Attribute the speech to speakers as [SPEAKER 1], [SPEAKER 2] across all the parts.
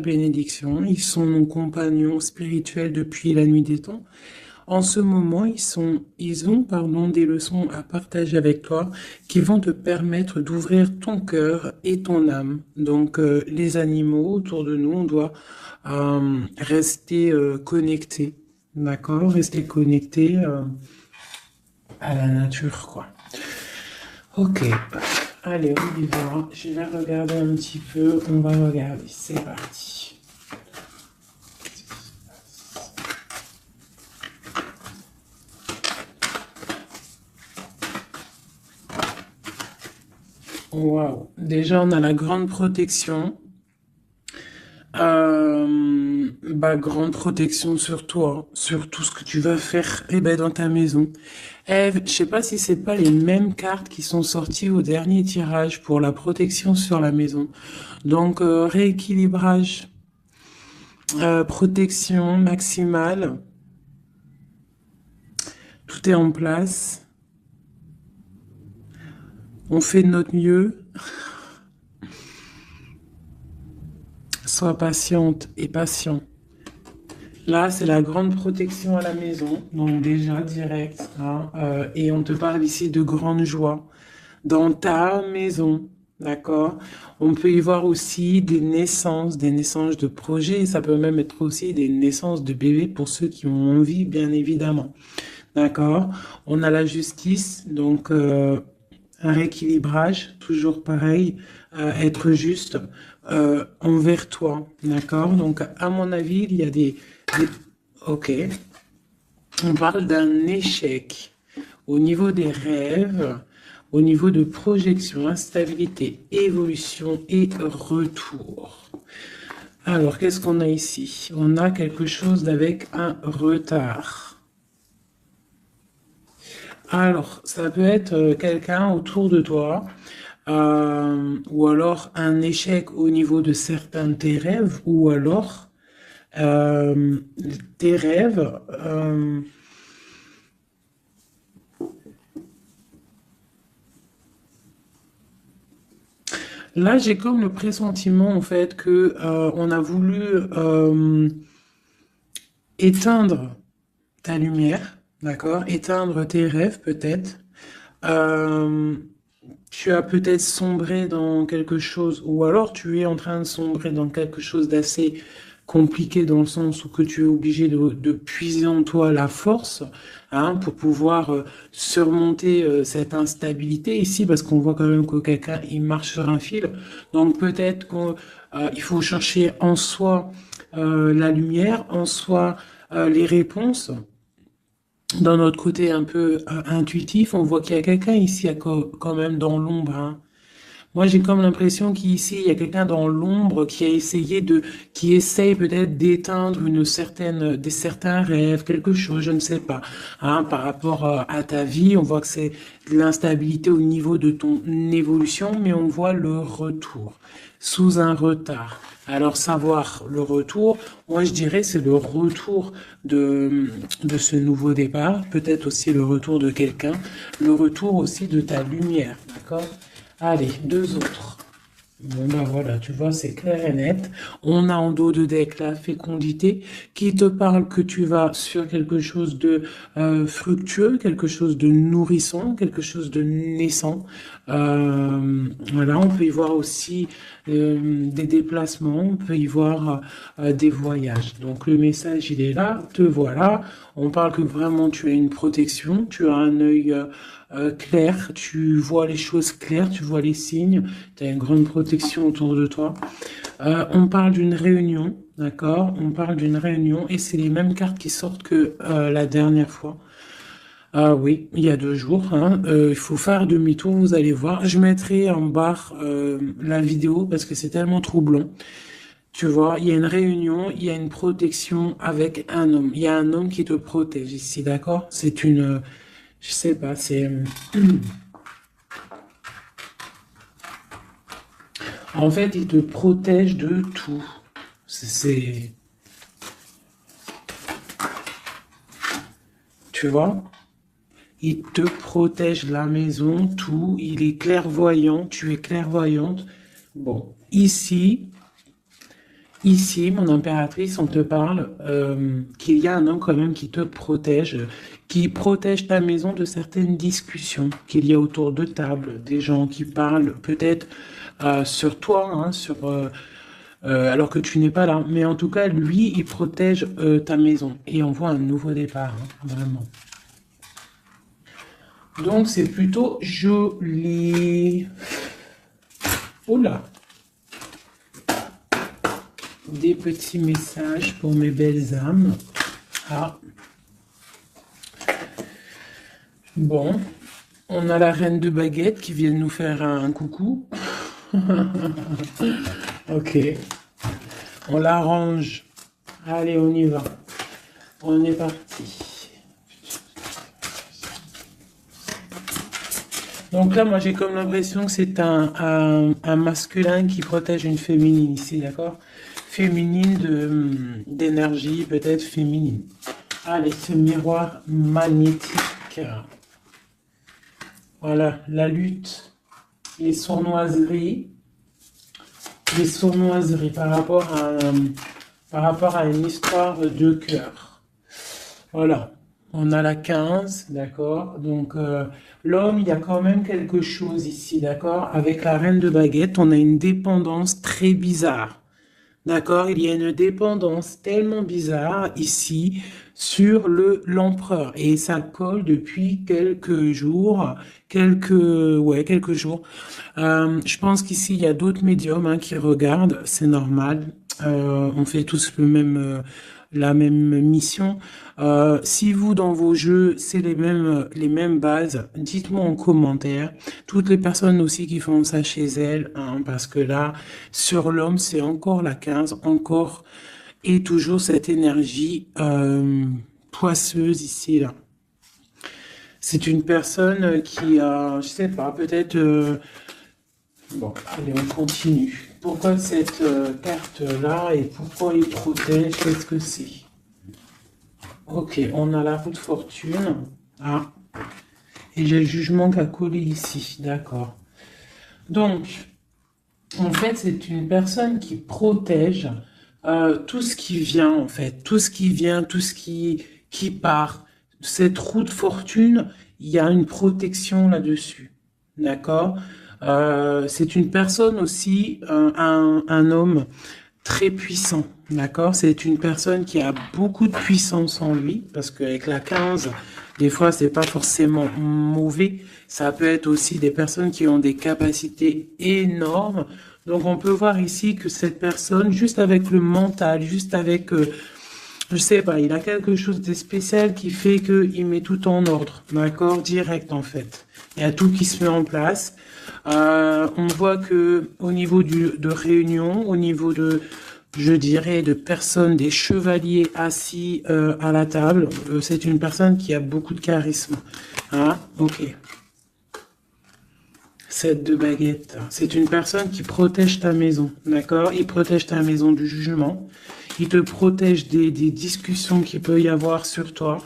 [SPEAKER 1] bénédiction. Ils sont nos compagnons spirituels depuis la nuit des temps. En ce moment, ils ont des leçons à partager avec toi qui vont te permettre d'ouvrir ton cœur et ton âme. Donc, les animaux autour de nous, on doit rester connectés, d'accord? Rester connectés à la nature, quoi. Ok, allez, on y va. Je vais regarder un petit peu. On va regarder. C'est parti. Waouh. Déjà, on a la grande protection. Grande protection sur toi, sur tout ce que tu vas faire dans ta maison. Je sais pas si c'est pas les mêmes cartes qui sont sorties au dernier tirage pour la protection sur la maison. Donc, rééquilibrage, protection maximale, tout est en place. On fait de notre mieux. Sois patiente et patient. Là, c'est la grande protection à la maison, donc déjà direct, hein, et on te parle ici de grande joie dans ta maison, d'accord? On peut y voir aussi des naissances de projets, ça peut même être aussi des naissances de bébés pour ceux qui ont envie, bien évidemment, d'accord? On a la justice, donc un rééquilibrage, toujours pareil, être juste envers toi, d'accord? Donc, à mon avis, il y a des... Ok, on parle d'un échec au niveau des rêves, au niveau de projection, instabilité, évolution et retour. Alors, qu'est-ce qu'on a ici? On a quelque chose avec un retard. Alors, ça peut être quelqu'un autour de toi, ou alors un échec au niveau de certains de tes rêves, ou alors euh, tes rêves. Là, j'ai comme le pressentiment en fait que on a voulu éteindre ta lumière, d'accord? Éteindre tes rêves peut-être. Euh, Tu as peut-être sombré dans quelque chose, ou alors tu es en train de sombrer dans quelque chose d'assez compliqué dans le sens où que tu es obligé de puiser en toi la force, hein, pour pouvoir surmonter cette instabilité ici, parce qu'on voit quand même que quelqu'un il marche sur un fil. Donc peut-être qu'il faut chercher en soi la lumière, en soi les réponses. Dans notre côté un peu intuitif, on voit qu'il y a quelqu'un ici quand même dans l'ombre, hein. Moi, j'ai comme l'impression qu'ici, il y a quelqu'un dans l'ombre qui a essayé qui essaye peut-être d'éteindre certains rêves, quelque chose, je ne sais pas, hein, par rapport à ta vie. On voit que c'est de l'instabilité au niveau de ton évolution, mais on voit le retour sous un retard. Alors, savoir le retour, moi je dirais c'est le retour de ce nouveau départ, peut-être aussi le retour de quelqu'un, le retour aussi de ta lumière, d'accord? Allez, deux autres. Bon, ben voilà, tu vois, c'est clair et net. On a en dos de deck la fécondité qui te parle que tu vas sur quelque chose de fructueux, quelque chose de nourrissant, quelque chose de naissant. Voilà, on peut y voir aussi des déplacements, on peut y voir des voyages. Donc le message, il est là, te voilà. On parle que vraiment tu as une protection, tu as un œil clair, tu vois les choses claires, tu vois les signes, tu as une grande protection autour de toi. On parle d'une réunion, d'accord? On parle d'une réunion et c'est les mêmes cartes qui sortent que la dernière fois. Ah oui, il y a 2 jours, hein. Il faut faire demi-tour, vous allez voir. Je mettrai en barre la vidéo parce que c'est tellement troublant. Tu vois, il y a une réunion, il y a une protection avec un homme. Il y a un homme qui te protège ici, d'accord? Je sais pas, en fait, il te protège de tout. C'est, tu vois, il te protège la maison, tout. Il est clairvoyant, tu es clairvoyante. Bon, ici, Ici, mon impératrice, on te parle qu'il y a un homme quand même qui te protège, qui protège ta maison de certaines discussions qu'il y a autour de table, des gens qui parlent peut-être sur toi, hein, alors que tu n'es pas là. Mais en tout cas, lui, il protège ta maison et on voit un nouveau départ, hein, vraiment. Donc, c'est plutôt joli. Oula, des petits messages pour mes belles âmes. Ah, bon, on a la reine de baguette qui vient nous faire un coucou. Ok, on l'arrange. Allez, on y va. On est parti. Donc là, moi, j'ai comme l'impression que c'est un masculin qui protège une féminine ici, d'accord? Féminine d'énergie, peut-être féminine. Allez, ce miroir magnétique. Voilà, la lutte, les sournoiseries. Les sournoiseries par rapport à une histoire de cœur. Voilà, on a la 15, d'accord? Donc, l'homme, il y a quand même quelque chose ici, d'accord? Avec la reine de baguette, on a une dépendance très bizarre. D'accord? Il y a une dépendance tellement bizarre ici sur l'empereur et ça colle depuis quelques jours. Je pense qu'ici il y a d'autres médiums hein, qui regardent, c'est normal. On fait tous la même mission. Si vous dans vos jeux c'est les mêmes bases, dites-moi en commentaire. Toutes les personnes aussi qui font ça chez elles, hein, parce que là sur l'homme c'est encore la 15, encore et toujours cette énergie poisseuse ici là. C'est une personne qui a, je sais pas, peut-être. Bon, allez, on continue. Pourquoi cette carte-là et pourquoi il protège? Qu'est-ce que c'est? Ok, on a la roue de fortune. Ah, et j'ai le jugement qui a collé ici. D'accord. Donc, en fait, c'est une personne qui protège tout ce qui vient, en fait. Tout ce qui vient, tout ce qui part. Cette roue de fortune, il y a une protection là-dessus. D'accord? C'est une personne aussi, un homme très puissant. D'accord? C'est une personne qui a beaucoup de puissance en lui, parce qu'avec la 15, des fois, c'est pas forcément mauvais. Ça peut être aussi des personnes qui ont des capacités énormes. Donc, on peut voir ici que cette personne, juste avec le mental, juste avec, je sais pas, il a quelque chose de spécial qui fait qu'il met tout en ordre. D'accord? Direct, en fait. Il y a tout qui se met en place. On voit que au niveau de réunion, au niveau je dirais, de personnes, des chevaliers assis à la table, c'est une personne qui a beaucoup de charisme. Ah, ok. 7 de baguette. C'est une personne qui protège ta maison, d'accord? Il protège ta maison du jugement. Il te protège des discussions qu'il peut y avoir sur toi.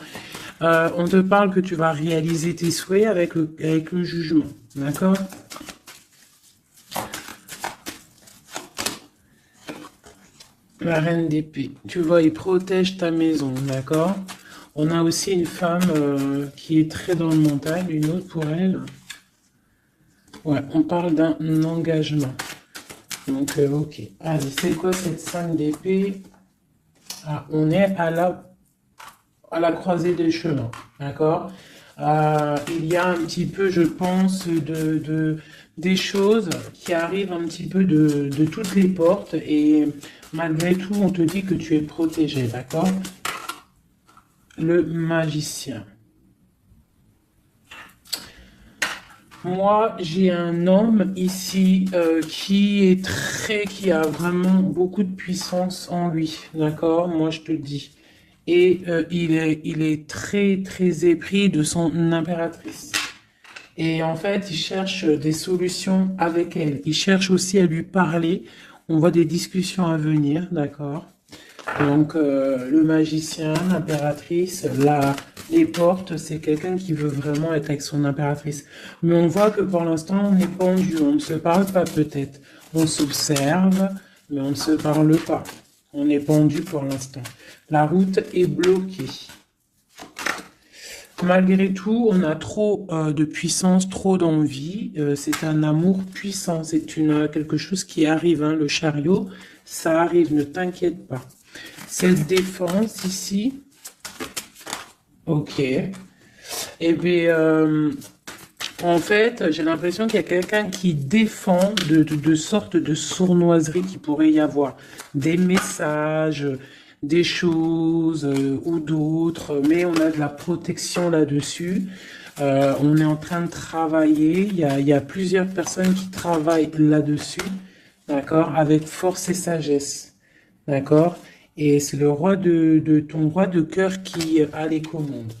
[SPEAKER 1] On te parle que tu vas réaliser tes souhaits avec le jugement, d'accord? La reine d'épée. Tu vois, il protège ta maison, d'accord? On a aussi une femme qui est très dans le mental, une autre pour elle. Ouais, on parle d'un engagement. Donc, ok. Allez, c'est quoi cette 5 d'épée? Ah, on est à la croisée des chemins, d'accord? Il y a un petit peu, je pense, des choses qui arrivent un petit peu de toutes les portes et malgré tout, on te dit que tu es protégé, d'accord? Le magicien. Moi, j'ai un homme ici qui a vraiment beaucoup de puissance en lui, d'accord? Moi, je te le dis. Et il est très, très épris de son impératrice. Et en fait, il cherche des solutions avec elle. Il cherche aussi à lui parler. On voit des discussions à venir, d'accord? Donc, le magicien, l'impératrice, les portes, c'est quelqu'un qui veut vraiment être avec son impératrice. Mais on voit que pour l'instant, on est pendu, on ne se parle pas peut-être. On s'observe, mais on ne se parle pas. On est pendu pour l'instant. La route est bloquée. Malgré tout, on a trop de puissance, trop d'envie. C'est un amour puissant. C'est quelque chose qui arrive, hein, le chariot. Ça arrive, ne t'inquiète pas. Cette défense ici. Ok. Eh bien, en fait, j'ai l'impression qu'il y a quelqu'un qui défend de sortes de sournoiseries qui pourrait y avoir. Des messages, des choses ou d'autres, mais on a de la protection là-dessus. On est en train de travailler. Il y a plusieurs personnes qui travaillent là-dessus, d'accord, avec force et sagesse, d'accord. Et c'est le roi de ton roi de cœur qui a les commandes.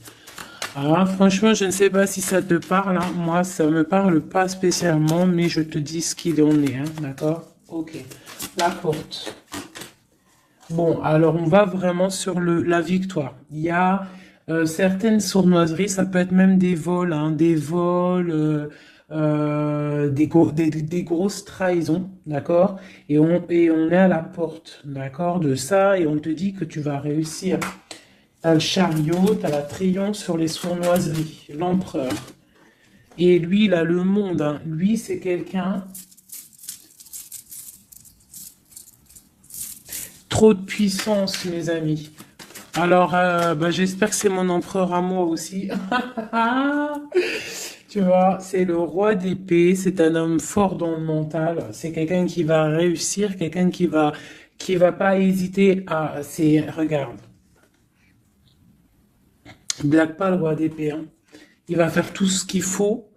[SPEAKER 1] Ah, franchement, je ne sais pas si ça te parle, hein. Moi, ça me parle pas spécialement, mais je te dis ce qu'il en est, hein, d'accord? Ok. La porte. Bon, alors on va vraiment sur la victoire. Il y a certaines sournoiseries, ça peut être même des vols, hein, des vols, des grosses trahisons, d'accord? Et on est à la porte, d'accord, de ça, et on te dit que tu vas réussir. T'as le chariot, t'as la triomphe sur les sournoiseries, l'empereur. Et lui, il a le monde, hein. Lui, c'est quelqu'un. Trop de puissance, mes amis. Alors, bah, j'espère que c'est mon empereur à moi aussi. Tu vois, c'est le roi d'épée, c'est un homme fort dans le mental, c'est quelqu'un qui va réussir, quelqu'un qui va pas hésiter à, regarde, blague pas le roi d'épée, hein. Il va faire tout ce qu'il faut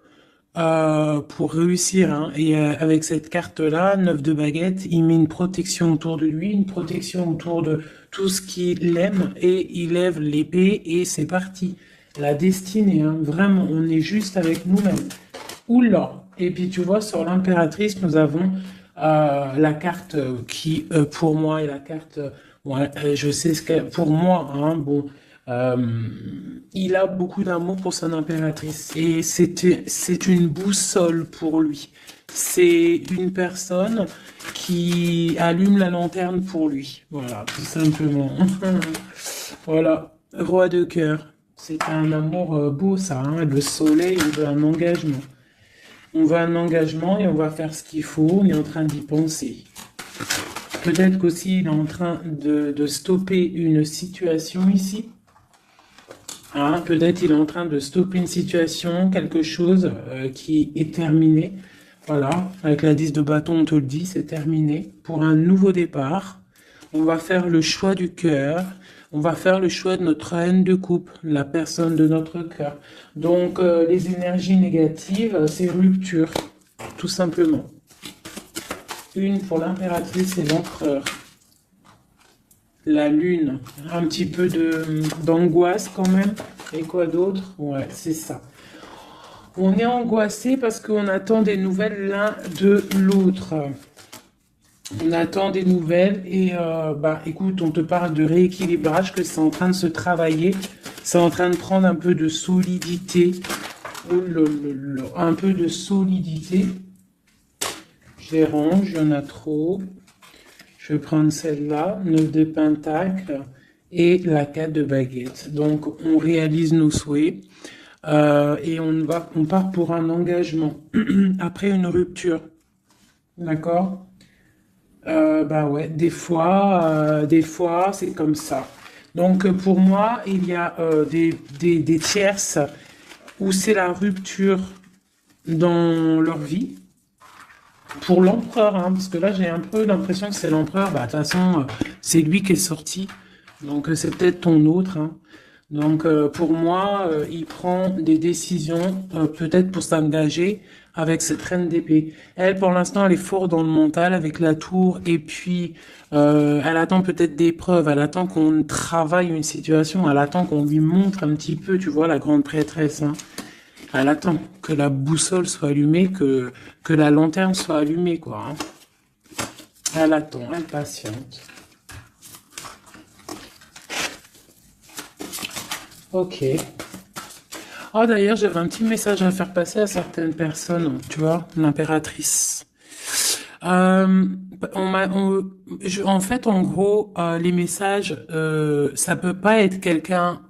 [SPEAKER 1] pour réussir, hein. Et avec cette carte-là, 9 de baguette, il met une protection autour de lui, une protection autour de tout ce qu'il aime, et il lève l'épée, et c'est parti. La destinée, hein, vraiment, on est juste avec nous-mêmes. Oula! Et puis tu vois, sur l'impératrice, nous avons la carte qui, pour moi, est la carte... ouais, je sais ce que... Pour moi, hein, bon... Euh, il a beaucoup d'amour pour son impératrice et c'est une boussole pour lui. C'est une personne qui allume la lanterne pour lui. Voilà, tout simplement. Voilà, roi de cœur. C'est un amour beau, ça, hein. Le soleil, on veut un engagement. On veut un engagement et on va faire ce qu'il faut. On est en train d'y penser. Peut-être qu'aussi il est en train de stopper une situation ici. Hein, peut-être il est en train de stopper une situation, quelque chose qui est terminé. Voilà, avec la 10 de bâton, on te le dit, c'est terminé. Pour un nouveau départ, on va faire le choix du cœur. On va faire le choix de notre reine de coupe, la personne de notre cœur. Donc, les énergies négatives, c'est rupture, tout simplement. Une pour l'impératrice et l'empereur. La lune, un petit peu d'angoisse quand même. Et quoi d'autre? Ouais, c'est ça. On est angoissé parce qu'on attend des nouvelles l'un de l'autre. On attend des nouvelles et bah écoute, on te parle de rééquilibrage, que c'est en train de se travailler. C'est en train de prendre un peu de solidité. Un peu de solidité. Je les range, il y en a trop. Je vais prendre celle-là, 9 de pentacle et la 4 de baguette. Donc, on réalise nos souhaits et on part pour un engagement après une rupture. D'accord? Bah ouais, des fois, c'est comme ça. Donc, pour moi, il y a des tierces où c'est la rupture dans leur vie. Pour l'empereur, hein, parce que là j'ai un peu l'impression que c'est l'empereur, bah de toute façon c'est lui qui est sorti, donc c'est peut-être ton autre, hein. Donc pour moi, il prend des décisions peut-être pour s'engager avec cette reine d'épée. Elle pour l'instant elle est forte dans le mental avec la tour et puis elle attend peut-être des preuves, elle attend qu'on travaille une situation, elle attend qu'on lui montre un petit peu, tu vois, la grande prêtresse, hein. Elle attend que la boussole soit allumée, que la lanterne soit allumée, quoi, hein. Elle attend, elle patiente. Ok. Oh, d'ailleurs, j'avais un petit message à faire passer à certaines personnes, tu vois, l'impératrice. En fait, en gros, les messages, ça peut pas être quelqu'un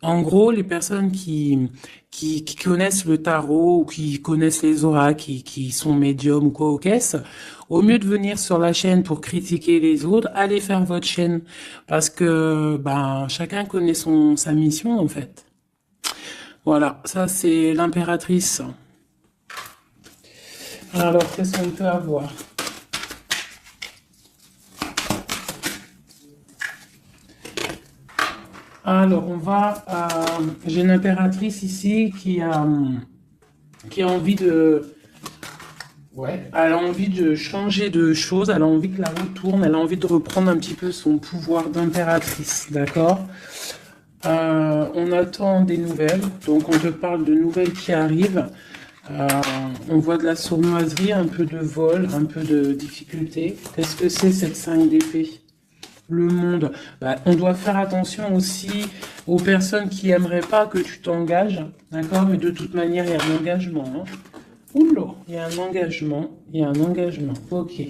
[SPEAKER 1] en gros, les personnes qui connaissent le tarot ou qui connaissent les auras, qui sont médiums ou quoi au caisse, au mieux de venir sur la chaîne pour critiquer les autres, allez faire votre chaîne parce que ben chacun connaît sa mission en fait. Voilà, ça c'est l'impératrice. Alors, qu'est-ce qu'on peut avoir? Alors, j'ai une impératrice ici qui a envie de... Ouais, elle a envie de changer de choses, elle a envie que la roue tourne, elle a envie de reprendre un petit peu son pouvoir d'impératrice, d'accord? On attend des nouvelles, donc on te parle de nouvelles qui arrivent. Euh, on voit de la sournoiserie, un peu de vol, un peu de difficulté. Qu'est-ce que c'est cette 5 d'épée? Le monde. Bah, on doit faire attention aussi aux personnes qui aimeraient pas que tu t'engages, d'accord? Mais de toute manière, il y a un engagement. Hein. Oula, il y a un engagement, il y a un engagement. Ok.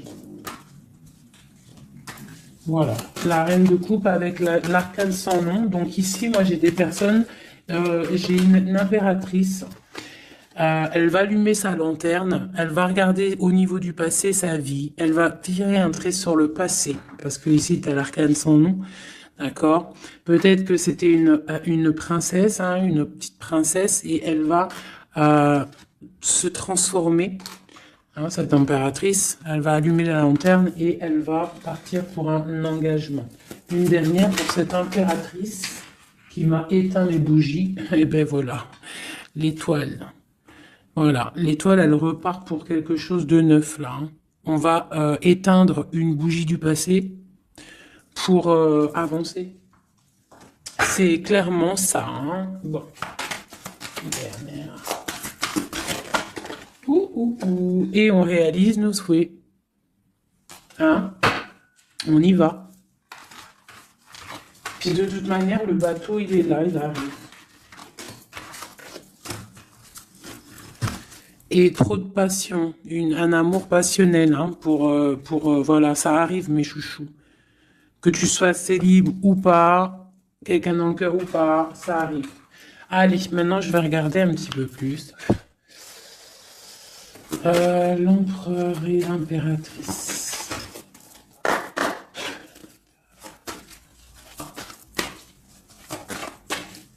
[SPEAKER 1] Voilà, la reine de coupe avec l'arcane sans nom. Donc ici, moi, j'ai des personnes, j'ai une impératrice. Elle va allumer sa lanterne, elle va regarder au niveau du passé sa vie, elle va tirer un trait sur le passé, parce que ici, tu as l'arcane sans nom, d'accord? Peut-être que c'était une princesse, hein, une petite princesse, et elle va se transformer. Hein, cette impératrice, elle va allumer la lanterne et elle va partir pour un engagement. Une dernière pour cette impératrice qui m'a éteint les bougies. Et ben voilà, l'étoile. Voilà, l'étoile, elle repart pour quelque chose de neuf là. Hein. On va éteindre une bougie du passé pour avancer. C'est clairement ça. Hein. Bon. Dernière. Et on réalise nos souhaits. Hein? On y va. Puis de toute manière, le bateau, il est là, il arrive. Et trop de passion, un amour passionnel, hein, voilà, ça arrive, mes chouchous. Que tu sois célib ou pas, quelqu'un dans le cœur ou pas, ça arrive. Allez, maintenant, je vais regarder un petit peu plus. L'empereur et l'impératrice.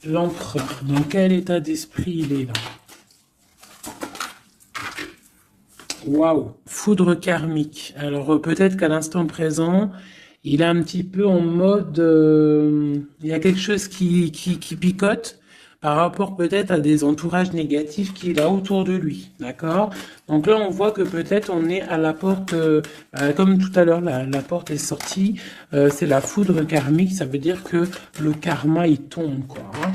[SPEAKER 1] L'empereur, dans quel état d'esprit il est là? Waouh, foudre karmique. Alors peut-être qu'à l'instant présent, il est un petit peu en mode... il y a quelque chose qui picote par rapport peut-être à des entourages négatifs qu'il a autour de lui, d'accord? Donc là, on voit que peut-être on est à la porte, comme tout à l'heure, la porte est sortie, c'est la foudre karmique, ça veut dire que le karma, il tombe, quoi. Hein.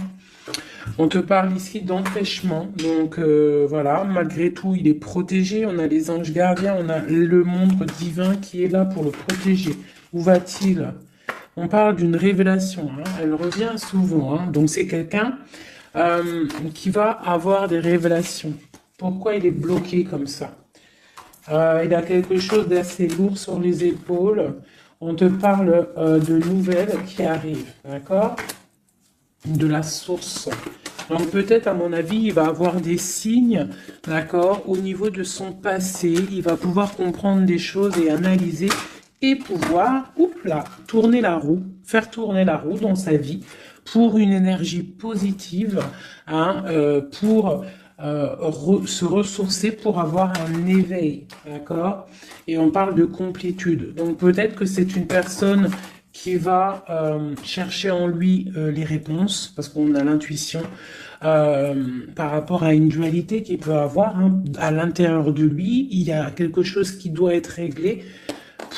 [SPEAKER 1] On te parle ici d'empêchement, donc voilà, malgré tout, il est protégé, on a les anges gardiens, on a le monde divin qui est là pour le protéger. Où va-t-il? On parle d'une révélation, hein, elle revient souvent, hein, donc c'est quelqu'un qui va avoir des révélations. Pourquoi il est bloqué comme ça? Il a quelque chose d'assez lourd sur les épaules. On te parle de nouvelles qui arrivent, d'accord? De la source. Donc peut-être, à mon avis, il va avoir des signes, d'accord, au niveau de son passé. Il va pouvoir comprendre des choses et analyser et pouvoir, tourner la roue, faire tourner la roue dans sa vie pour une énergie positive, hein, pour se ressourcer, pour avoir un éveil, d'accord? Et on parle de complétude. Donc peut-être que c'est une personne qui va chercher en lui les réponses, parce qu'on a l'intuition par rapport à une dualité qu'il peut avoir. Hein, à l'intérieur de lui, il y a quelque chose qui doit être réglé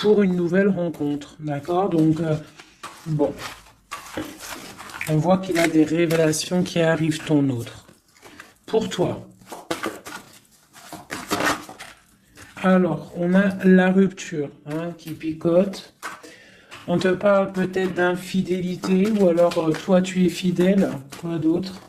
[SPEAKER 1] pour une nouvelle rencontre, d'accord? Donc, bon, on voit qu'il a des révélations qui arrivent ton autre. Pour toi. Alors, on a la rupture hein, qui picote. On te parle peut-être d'infidélité, ou alors toi tu es fidèle, quoi d'autre?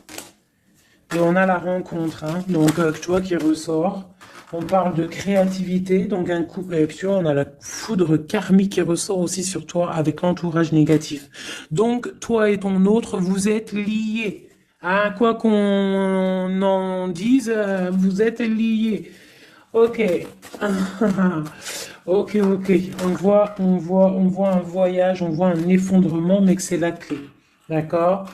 [SPEAKER 1] Et on a la rencontre, hein, donc toi qui ressort. On parle de créativité, donc un couple avec toi, on a la foudre karmique qui ressort aussi sur toi avec l'entourage négatif. Donc, toi et ton autre, vous êtes liés. Hein, quoi qu'on en dise, vous êtes liés. Ok. Ok, ok. On voit un voyage, on voit un effondrement, mais que c'est la clé. D'accord?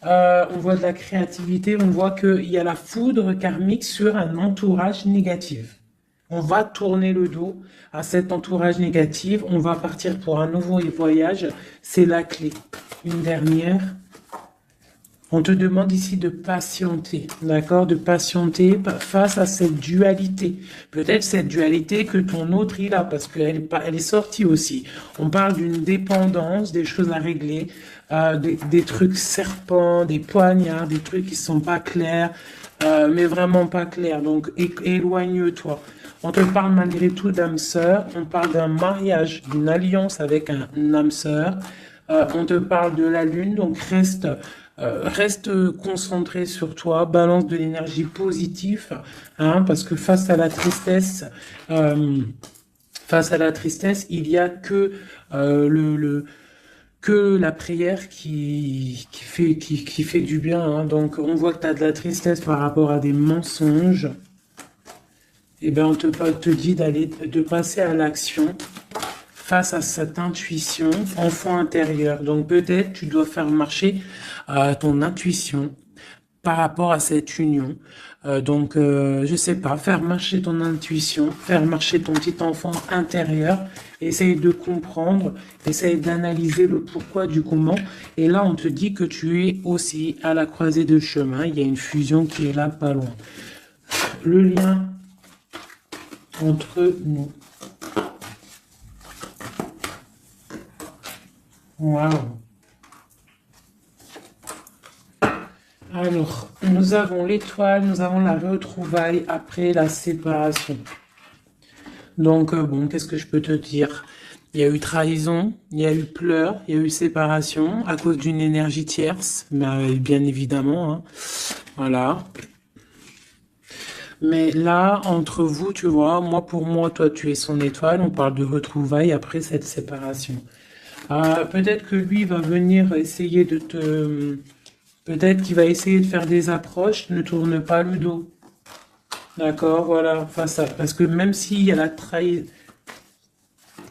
[SPEAKER 1] On voit de la créativité, on voit qu'il y a la foudre karmique sur un entourage négatif. On va tourner le dos à cet entourage négatif, on va partir pour un nouveau voyage, c'est la clé. Une dernière. On te demande ici de patienter, d'accord? De patienter face à cette dualité. Peut-être cette dualité que ton autre il a, parce elle est sortie aussi. On parle d'une dépendance, des choses à régler, des trucs serpents, des poignards, des trucs qui sont pas clairs, mais vraiment pas clairs. Donc éloigne-toi. On te parle malgré tout d'âme sœur. On parle d'un mariage, d'une alliance avec un âme sœur. On te parle de la lune, donc reste concentré sur toi, balance de l'énergie positive, hein, parce que face à la tristesse, il y a que que la prière qui fait du bien. Hein. Donc, on voit que tu as de la tristesse par rapport à des mensonges. Eh bien, te dit de passer à l'action face à cette intuition, enfant intérieur. Donc peut-être tu dois faire marcher ton intuition par rapport à cette union. Je sais pas, faire marcher ton intuition, faire marcher ton petit enfant intérieur, essaye de comprendre, essaye d'analyser le pourquoi du comment. Et là, on te dit que tu es aussi à la croisée de chemin. Il y a une fusion qui est là, pas loin. Le lien entre nous. Waouh. Alors, nous avons l'étoile, nous avons la retrouvaille après la séparation. Donc, bon, qu'est-ce que je peux te dire? Il y a eu trahison, il y a eu pleurs, il y a eu séparation à cause d'une énergie tierce, bien évidemment. Hein. Voilà. Mais là, entre vous, tu vois, pour moi, toi, tu es son étoile, on parle de retrouvailles après cette séparation. Peut-être que lui va venir essayer de te... Peut-être qu'il va essayer de faire des approches, ne tourne pas le dos. D'accord, voilà, face à... Parce que même s'il y a la trahison...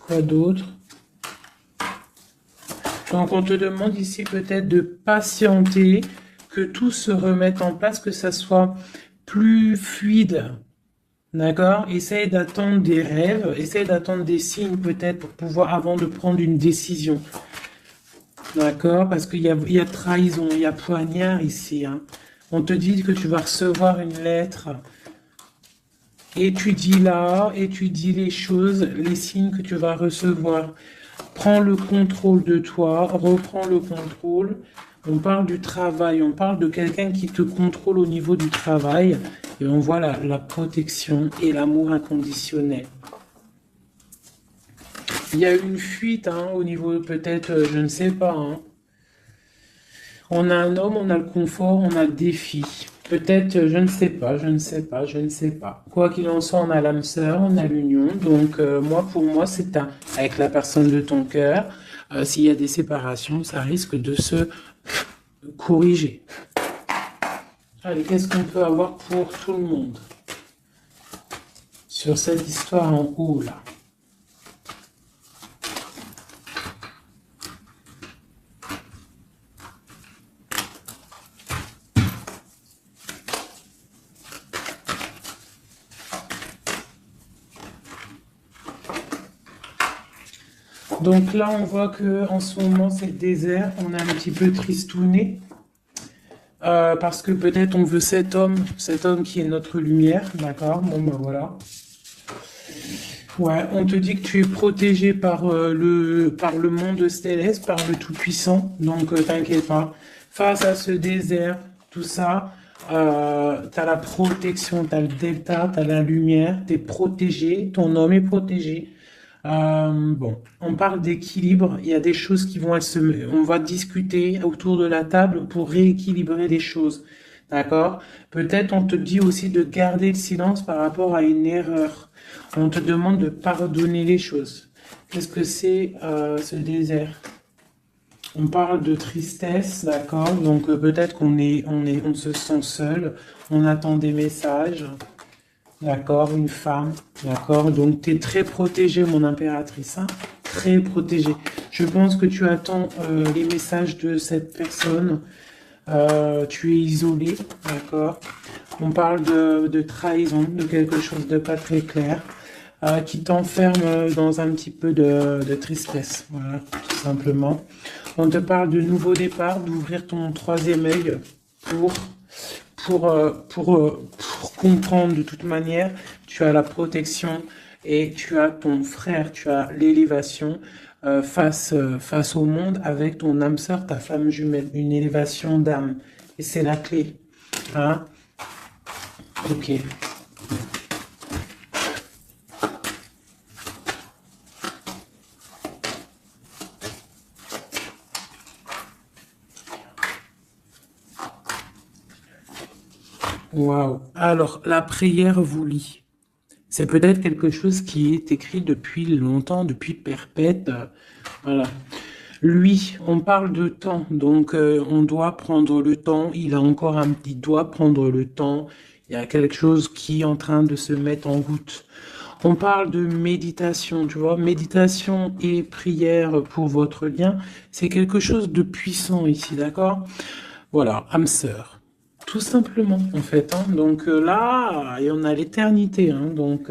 [SPEAKER 1] Quoi d'autre? Donc on te demande ici peut-être de patienter, que tout se remette en place, que ça soit plus fluide. D'accord? Essaye d'attendre des rêves, essaye d'attendre des signes peut-être pour pouvoir, avant de prendre une décision. D'accord? Parce qu'il y a trahison, il y a poignard ici. Hein. On te dit que tu vas recevoir une lettre. Étudie les choses, les signes que tu vas recevoir. Prends le contrôle de toi, reprends le contrôle. On parle du travail, on parle de quelqu'un qui te contrôle au niveau du travail. Et on voit la protection et l'amour inconditionnel. Il y a une fuite hein, au niveau peut-être, je ne sais pas. Hein. On a un homme, on a le confort, on a le défi. Peut-être, je ne sais pas, je ne sais pas, je ne sais pas. Quoi qu'il en soit, on a l'âme sœur, on a l'union. Donc, pour moi, c'est avec la personne de ton cœur. S'il y a des séparations, ça risque de se corriger. Allez, qu'est-ce qu'on peut avoir pour tout le monde sur cette histoire en haut, là? Donc là, on voit que en ce moment, c'est le désert. On est un petit peu tristouné. Parce que peut-être on veut cet homme qui est notre lumière. D'accord? Bon, ben voilà. Ouais, on te dit que tu es protégé par le monde céleste, par le Tout-Puissant. Donc, t'inquiète pas. Face à ce désert, tout ça, t'as la protection, t'as le delta, t'as la lumière, t'es protégé, ton homme est protégé. Bon, on parle d'équilibre. Il y a des choses qui vont on va discuter autour de la table pour rééquilibrer les choses. D'accord? Peut-être on te dit aussi de garder le silence par rapport à une erreur. On te demande de pardonner les choses. Qu'est-ce que c'est ce désert? On parle de tristesse, d'accord? Donc peut-être on se sent seul, on attend des messages, d'accord? Une femme, d'accord? Donc tu es très protégée, mon impératrice, hein? Très protégée. Je pense que tu attends les messages de cette personne. Tu es isolé, d'accord? On parle de trahison, de quelque chose de pas très clair, qui t'enferme dans un petit peu de tristesse, voilà, tout simplement. On te parle de nouveau départ, d'ouvrir ton troisième œil pour, pour comprendre de toute manière. Tu as la protection et tu as ton frère, tu as l'élévation face au monde avec ton âme sœur, ta flamme jumelle, une élévation d'âme. Et c'est la clé. Hein? Ok. Waouh. Alors, la prière vous lie. C'est peut-être quelque chose qui est écrit depuis longtemps, depuis perpète. Voilà. Lui, on parle de temps, donc on doit prendre le temps. Il doit prendre le temps. Il y a quelque chose qui est en train de se mettre en route. On parle de méditation, tu vois, méditation et prière pour votre lien, c'est quelque chose de puissant ici, d'accord? Voilà, âme sœur. Tout simplement, en fait, hein. Donc là, et on a l'éternité, hein. Donc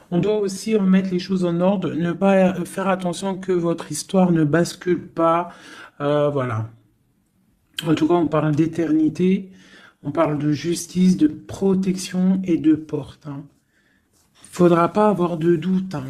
[SPEAKER 1] on doit aussi remettre les choses en ordre, ne pas faire attention que votre histoire ne bascule pas. Voilà. En tout cas, on parle d'éternité, on parle de justice, de protection et de porte, hein. Faudra pas avoir de doute, hein.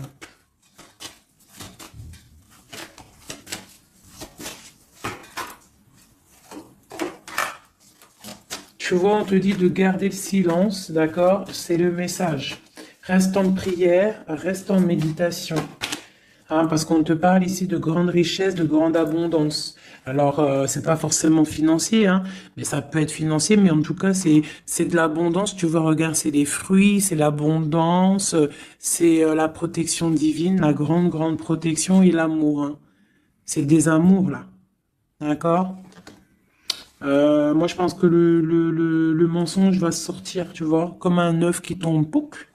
[SPEAKER 1] Tu vois, on te dit de garder le silence, d'accord? C'est le message. Reste en prière, reste en méditation. Hein, parce qu'on te parle ici de grande richesse, de grande abondance. Alors, c'est pas forcément financier, hein, mais ça peut être financier, mais en tout cas, c'est de l'abondance. Tu vois, regarde, c'est des fruits, c'est l'abondance, c'est la protection divine, la grande, grande protection et l'amour, hein. C'est des amours, là. D'accord? Moi, je pense que le mensonge va sortir, tu vois, comme un œuf qui tombe. Pouc.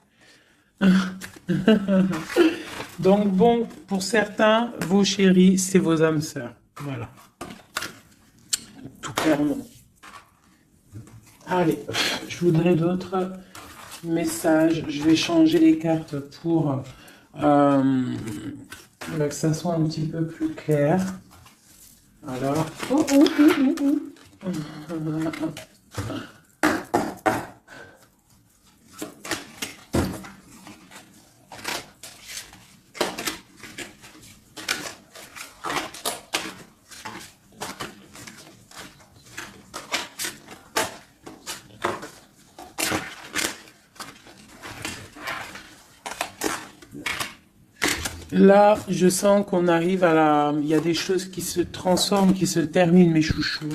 [SPEAKER 1] Donc, bon, pour certains, vos chéris, c'est vos âmes sœurs. Voilà, tout clairement. Allez, je voudrais d'autres messages. Je vais changer les cartes pour que ça soit un petit peu plus clair. Alors, oh, oh, oh, oh, oh. Là, je sens qu'on arrive à la... Il y a des choses qui se transforment, qui se terminent, mes chouchous.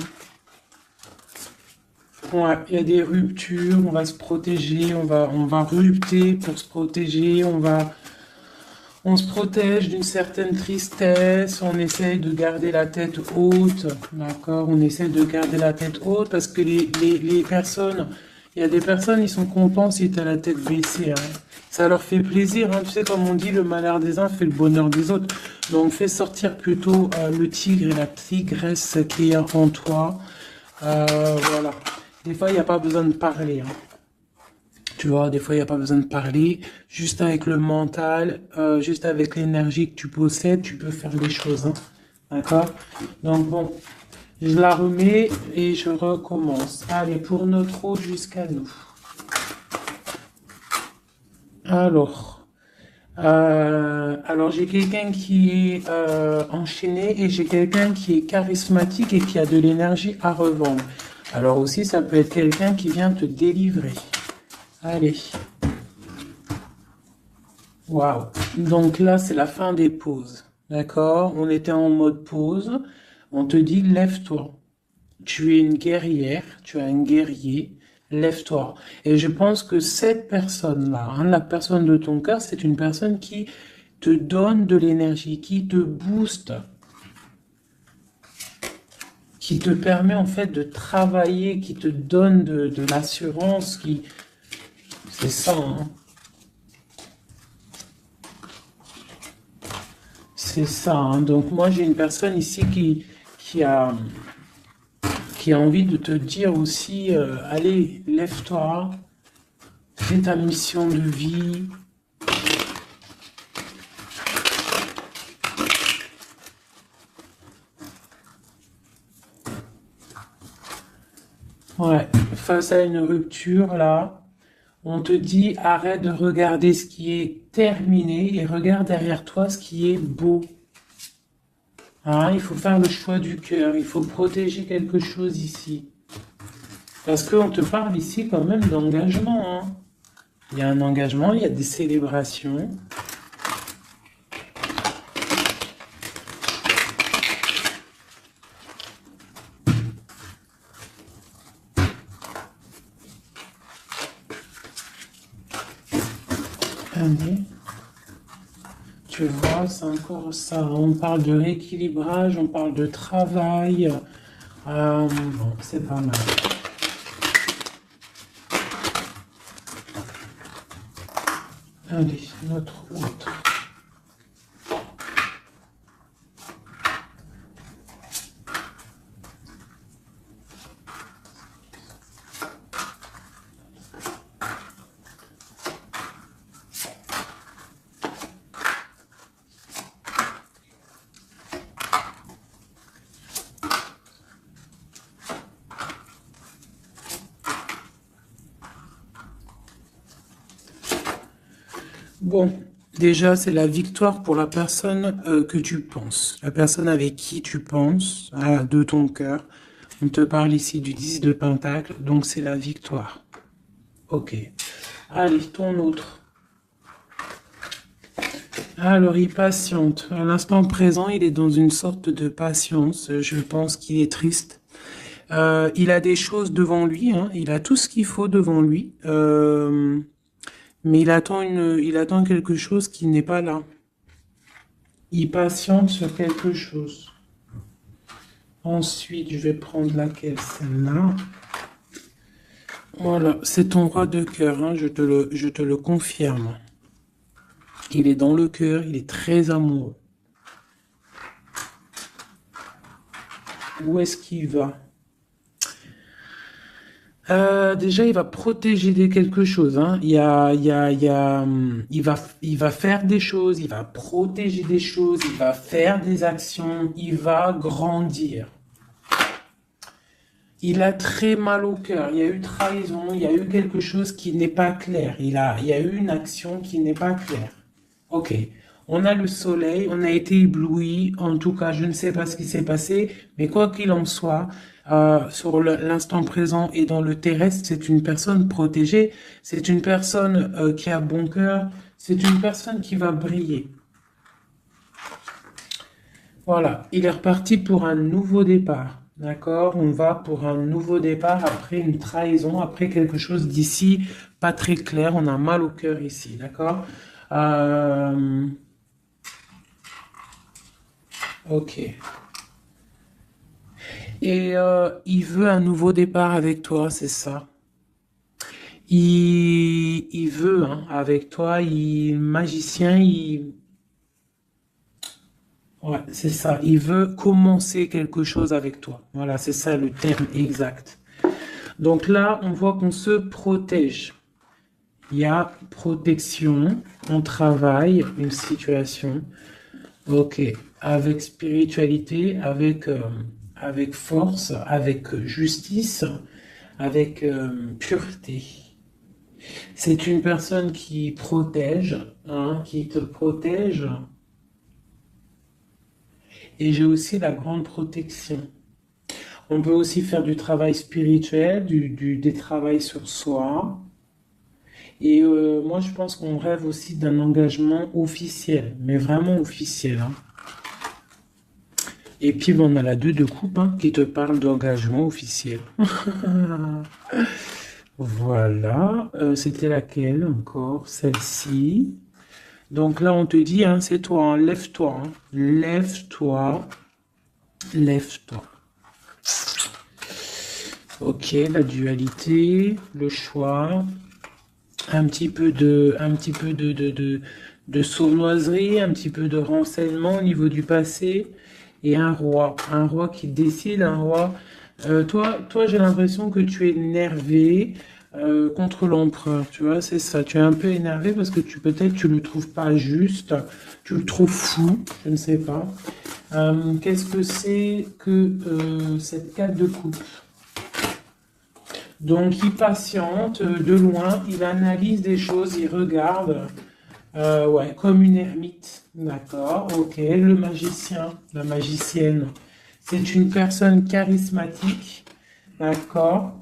[SPEAKER 1] Ouais, il y a des ruptures, on va se protéger, on va rupter pour se protéger, on se protège d'une certaine tristesse, on essaye de garder la tête haute, d'accord? On essaie de garder la tête haute parce que les personnes, il y a des personnes, ils sont contents si tu as la tête baissée, hein. Ça leur fait plaisir, hein. Tu sais, comme on dit, le malheur des uns fait le bonheur des autres. Donc, fais sortir plutôt le tigre et la tigresse qui est en toi. Voilà. Des fois, il n'y a pas besoin de parler, hein. Tu vois, des fois, il n'y a pas besoin de parler. Juste avec le mental, juste avec l'énergie que tu possèdes, tu peux faire des choses, hein. D'accord? Donc, bon, je la remets et je recommence. Allez, pour notre eau jusqu'à nous. Alors, alors j'ai quelqu'un qui est enchaîné et j'ai quelqu'un qui est charismatique et qui a de l'énergie à revendre. Alors aussi, ça peut être quelqu'un qui vient te délivrer. Allez. Waouh. Donc là, c'est la fin des pauses. D'accord? On était en mode pause. On te dit, lève-toi. Tu es une guerrière, tu es un guerrier, lève-toi. Et je pense que cette personne-là, hein, la personne de ton cœur, c'est une personne qui te donne de l'énergie, qui te booste, qui te permet en fait de travailler, qui te donne de l'assurance, qui... C'est ça, hein. C'est ça, hein. Donc moi j'ai une personne ici qui a, qui a envie de te dire aussi, allez, lève-toi, fais ta mission de vie. Ouais, face à une rupture là, on te dit arrête de regarder ce qui est terminé et regarde derrière toi ce qui est beau. Hein, il faut faire le choix du cœur, il faut protéger quelque chose ici. Parce qu'on te parle ici quand même d'engagement, hein. Il y a un engagement, il y a des célébrations. Allez. Tu vois, c'est encore ça. On parle de rééquilibrage, on parle de travail. Bon, c'est pas mal. Allez, notre autre. Bon, déjà, c'est la victoire pour la personne que tu penses. La personne avec qui tu penses, de ton cœur. On te parle ici du 10 de Pentacle, donc c'est la victoire. Ok. Allez, ton autre. Alors, il patiente. À l'instant présent, il est dans une sorte de patience. Je pense qu'il est triste. Il a des choses devant lui, hein. Il a tout ce qu'il faut devant lui. Mais il attend quelque chose qui n'est pas là. Il patiente sur quelque chose. Ensuite, je vais prendre laquelle, celle-là. Voilà, c'est ton roi de cœur, hein, je te le confirme. Il est dans le cœur, il est très amoureux. Où est-ce qu'il va? Déjà, il va protéger quelque chose, hein. Il va faire des choses, il va protéger des choses, il va faire des actions, il va grandir. Il a très mal au cœur. Il y a eu trahison, il y a eu quelque chose qui n'est pas clair. Il y a eu une action qui n'est pas claire. Ok. On a le soleil, on a été ébloui. En tout cas, je ne sais pas ce qui s'est passé, mais quoi qu'il en soit, sur l'instant présent et dans le terrestre, c'est une personne protégée. C'est une personne qui a bon cœur. C'est une personne qui va briller. Voilà. Il est reparti pour un nouveau départ. D'accord? On va pour un nouveau départ après une trahison, après quelque chose d'ici pas très clair. On a mal au cœur ici. D'accord? Ok. Et il veut un nouveau départ avec toi, c'est ça. Il veut, hein, avec toi, il magicien, il... Ouais, c'est ça. Il veut commencer quelque chose avec toi. Voilà, c'est ça le terme exact. Donc là, on voit qu'on se protège. Il y a protection, on travaille, une situation. Ok, avec spiritualité, avec force, avec justice, avec pureté. C'est une personne qui protège, hein, qui te protège. Et j'ai aussi la grande protection. On peut aussi faire du travail spirituel, des travails sur soi. Et moi, je pense qu'on rêve aussi d'un engagement officiel, mais vraiment officiel, hein. Et puis, bon, on a la 2 de coupe hein, qui te parle d'engagement officiel. Voilà. C'était laquelle encore? Celle-ci. Donc là, on te dit, hein, c'est toi, hein, lève-toi. Hein. Lève-toi. Lève-toi. Ok, la dualité, le choix, un petit peu de sournoiserie, un petit peu de renseignement au niveau du passé, et un roi qui décide, un roi. Toi, j'ai l'impression que tu es énervé contre l'empereur, tu vois, c'est ça. Tu es un peu énervé parce que peut-être tu le trouves pas juste, tu le trouves fou, je ne sais pas. Qu'est-ce que c'est que cette 4 de coupe? Donc, il patiente de loin, il analyse des choses, il regarde, ouais, comme une ermite. D'accord, ok. Le magicien, la magicienne, c'est une personne charismatique. D'accord.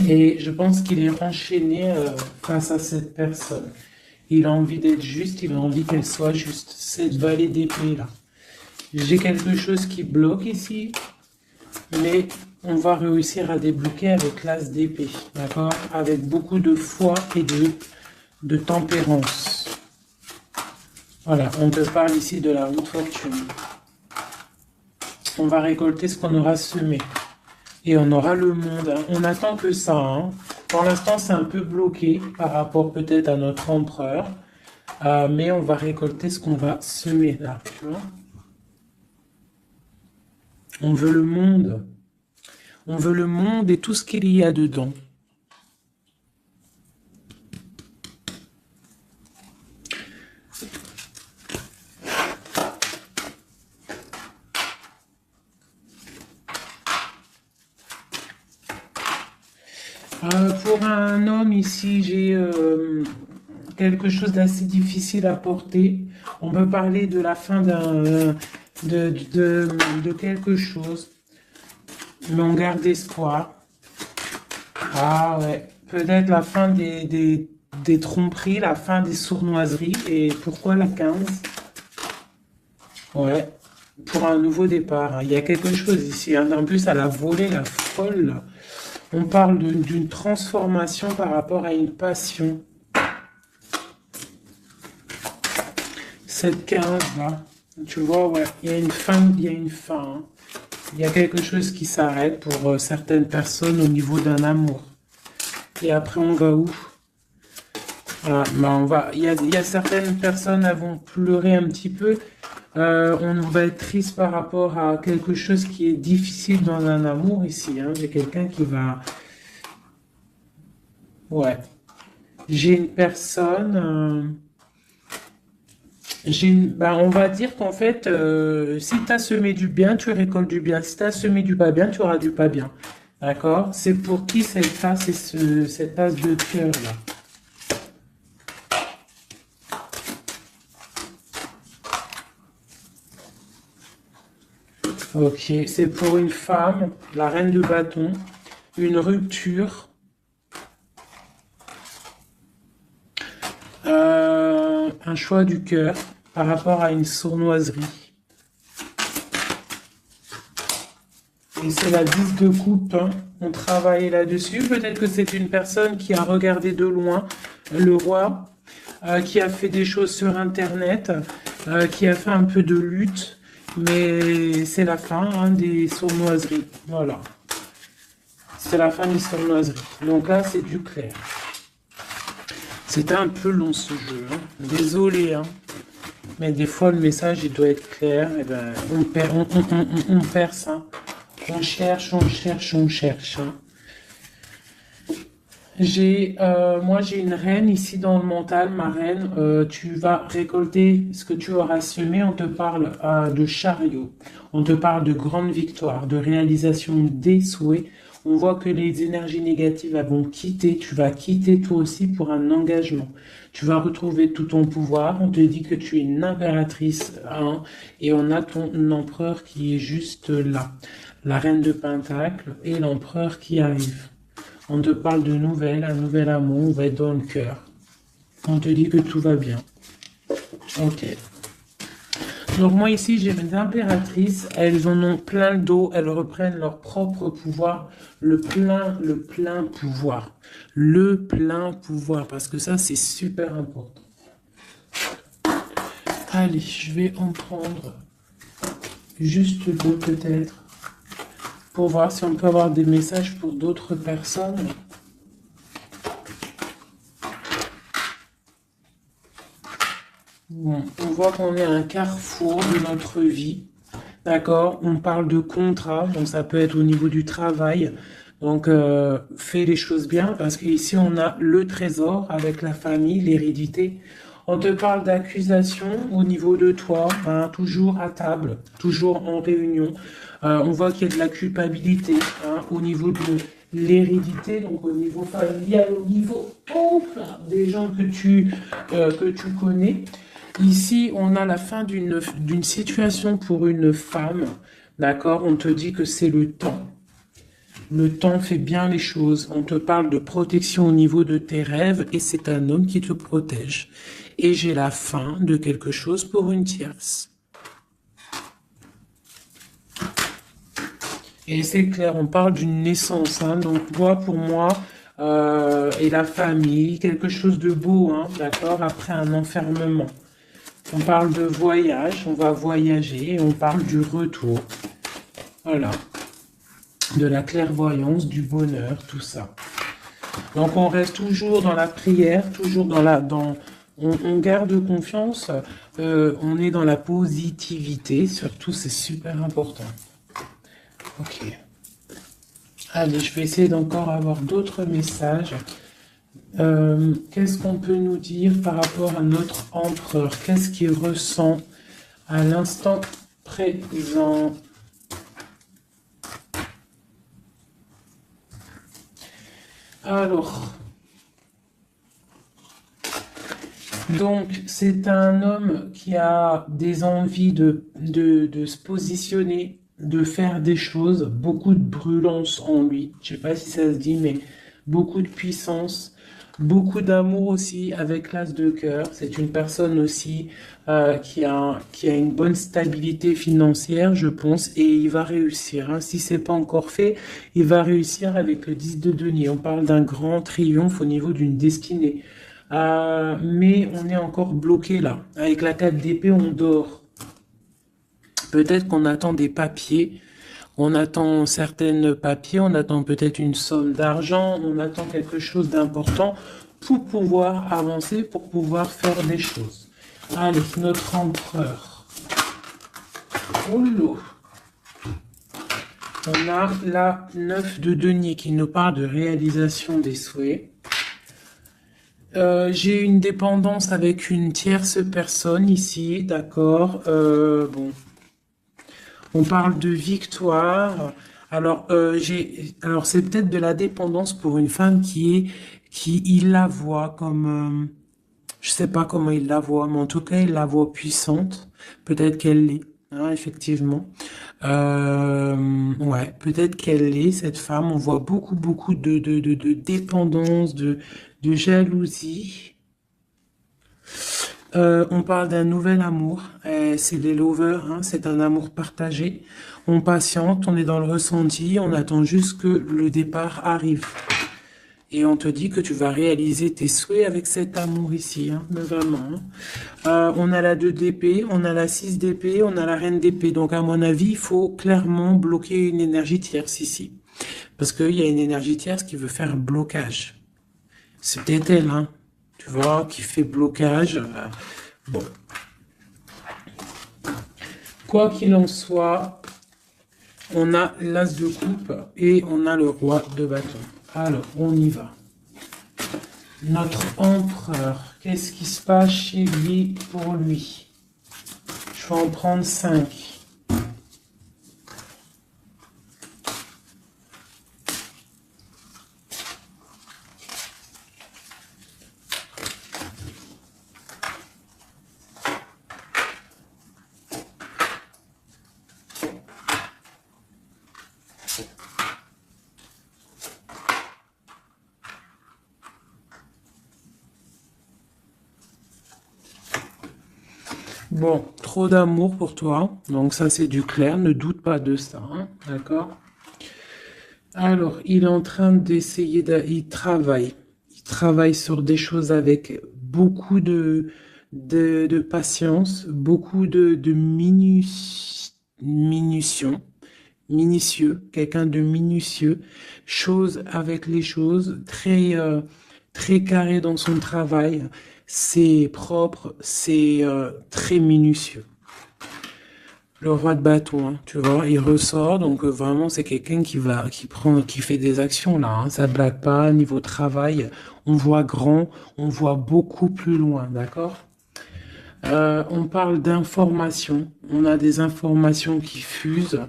[SPEAKER 1] Et je pense qu'il est enchaîné face à cette personne. Il a envie d'être juste, il a envie qu'elle soit juste. Cette vallée d'épée là. J'ai quelque chose qui bloque ici, mais on va réussir à débloquer avec l'as d'épée, d'accord? Avec beaucoup de foi et de tempérance. Voilà, on te parle ici de la haute fortune. On va récolter ce qu'on aura semé. Et on aura le monde. Hein. On n'attend que ça. Hein. Pour l'instant, c'est un peu bloqué par rapport peut-être à notre empereur. Mais on va récolter ce qu'on va semer là. Tu vois? On veut le monde. On veut le monde et tout ce qu'il y a dedans. Pour un homme ici, j'ai quelque chose d'assez difficile à porter. On peut parler de la fin de quelque chose, mais on garde espoir. Ah ouais, peut-être la fin des tromperies, la fin des sournoiseries. Et pourquoi la 15? Ouais, pour un nouveau départ. Hein. Il y a quelque chose ici. Hein. En plus, elle a volé la folle. Là. On parle d'une transformation par rapport à une passion. Cette 15 là, tu vois, ouais, il y a une fin, il y a une fin. Hein. Il y a quelque chose qui s'arrête pour certaines personnes au niveau d'un amour. Et après, on va où? Voilà, ben il y a certaines personnes qui vont pleurer un petit peu. On va être triste par rapport à quelque chose qui est difficile dans un amour ici. Hein. J'ai quelqu'un qui va... Ouais. J'ai une personne... on va dire qu'en fait, si tu as semé du bien, tu récoltes du bien. Si tu as semé du pas bien, tu auras du pas bien. D'accord? C'est pour qui cette tasse et cette tasse de cœur là? Ok, c'est pour une femme, la reine de bâton, une rupture, un choix du cœur par rapport à une sournoiserie. Et c'est la 10 de coupe, hein. On travaille là-dessus. Peut-être que c'est une personne qui a regardé de loin le roi, qui a fait des choses sur Internet, qui a fait un peu de lutte, mais c'est la fin hein, des sournoiseries. Voilà. C'est la fin des sournoiseries. Donc là, c'est du clair. C'était un peu long ce jeu. Hein. Désolé, hein. Mais des fois, le message, il doit être clair. Et ben, on perd ça. On cherche, on cherche, on cherche. Hein. Moi, j'ai une reine ici dans le mental. Ma reine, tu vas récolter ce que tu auras semé. On te parle de chariot. On te parle de grande victoire, de réalisation des souhaits. On voit que les énergies négatives elles vont quitter. Tu vas quitter toi aussi pour un engagement. Tu vas retrouver tout ton pouvoir. On te dit que tu es une impératrice. Hein, et on a ton empereur qui est juste là. La reine de Pentacle et l'empereur qui arrive. On te parle de nouvelles, un nouvel amour, on va être dans le cœur. On te dit que tout va bien. Ok. Donc moi ici, j'ai mes impératrices, elles en ont plein le dos, elles reprennent leur propre pouvoir, le plein pouvoir. Le plein pouvoir, parce que ça, c'est super important. Allez, je vais en prendre juste deux peut-être, pour voir si on peut avoir des messages pour d'autres personnes. Bon, on voit qu'on est à un carrefour de notre vie. D'accord? On parle de contrat, donc ça peut être au niveau du travail. Donc, fais les choses bien parce qu'ici, on a le trésor avec la famille, l'hérédité. On te parle d'accusation au niveau de toi, hein, toujours à table, toujours en réunion. On voit qu'il y a de la culpabilité hein, au niveau de l'hérédité, donc au niveau familial, au niveau des gens que tu connais. Ici, on a la fin d'une situation pour une femme. D'accord? On te dit que c'est le temps. Le temps fait bien les choses. On te parle de protection au niveau de tes rêves et c'est un homme qui te protège. Et j'ai la fin de quelque chose pour une tierce. Et c'est clair, on parle d'une naissance. Hein, donc, moi, pour moi, et la famille, quelque chose de beau, hein, d'accord, après un enfermement. On parle de voyage, on va voyager, et on parle du retour. Voilà. De la clairvoyance, du bonheur, tout ça. Donc on reste toujours dans la prière, toujours on garde confiance, on est dans la positivité, surtout c'est super important. Ok. Allez, je vais essayer d'encore avoir d'autres messages. Qu'est-ce qu'on peut nous dire par rapport à notre empereur? Qu'est-ce qu'il ressent à l'instant présent? Alors, donc c'est un homme qui a des envies de se positionner, de faire des choses, beaucoup de brûlance en lui. Je sais pas si ça se dit, mais beaucoup de puissance, beaucoup d'amour aussi avec l'as de cœur. C'est une personne aussi qui a une bonne stabilité financière, je pense, et il va réussir. Hein. Si c'est pas encore fait, il va réussir avec le 10 de denier. On parle d'un grand triomphe au niveau d'une destinée. Mais on est encore bloqué là. Avec la 4 d'épée, on dort. Peut-être qu'on attend des papiers. On attend certains papiers, on attend peut-être une somme d'argent, on attend quelque chose d'important pour pouvoir avancer, pour pouvoir faire des choses. Allez, notre empereur. Oulou. On a la 9 de denier qui nous parle de réalisation des souhaits. J'ai une dépendance avec une tierce personne ici, d'accord. Bon, on parle de victoire. Alors, alors c'est peut-être de la dépendance pour une femme qui il la voit comme, je sais pas comment il la voit, mais en tout cas il la voit puissante. Peut-être qu'elle l'est, hein, effectivement. Ouais, peut-être qu'elle l'est cette femme. On voit beaucoup de dépendance, de jalousie. On parle d'un nouvel amour, c'est les lovers, hein, c'est un amour partagé. On patiente, on est dans le ressenti, on attend juste que le départ arrive. Et on te dit que tu vas réaliser tes souhaits avec cet amour ici, hein, mais vraiment. Hein. On a la 2 d'épée, on a la 6 d'épée, on a la reine d'épée. Donc à mon avis, il faut clairement bloquer une énergie tierce ici. Parce qu'il y a une énergie tierce qui veut faire blocage. C'est peut-être elle, hein, tu vois, qui fait blocage. Bon. Quoi qu'il en soit, on a l'as de coupe et on a le roi de bâton. Alors, on y va. Notre empereur, qu'est-ce qui se passe chez lui pour lui? Je vais en prendre 5. Bon, trop d'amour pour toi. Donc ça, c'est du clair. Ne doute pas de ça, hein, d'accord? Alors, il est en train d'essayer il travaille. Il travaille sur des choses avec beaucoup de patience, beaucoup de minutieux, quelqu'un de minutieux, chose avec les choses, très carré dans son travail. C'est propre, c'est très minutieux. Le roi de bâton, hein, tu vois, il ressort, donc vraiment c'est quelqu'un qui fait des actions là, hein, ça blague pas. Niveau travail, on voit grand, on voit beaucoup plus loin, d'accord? On parle d'informations, on a des informations qui fusent.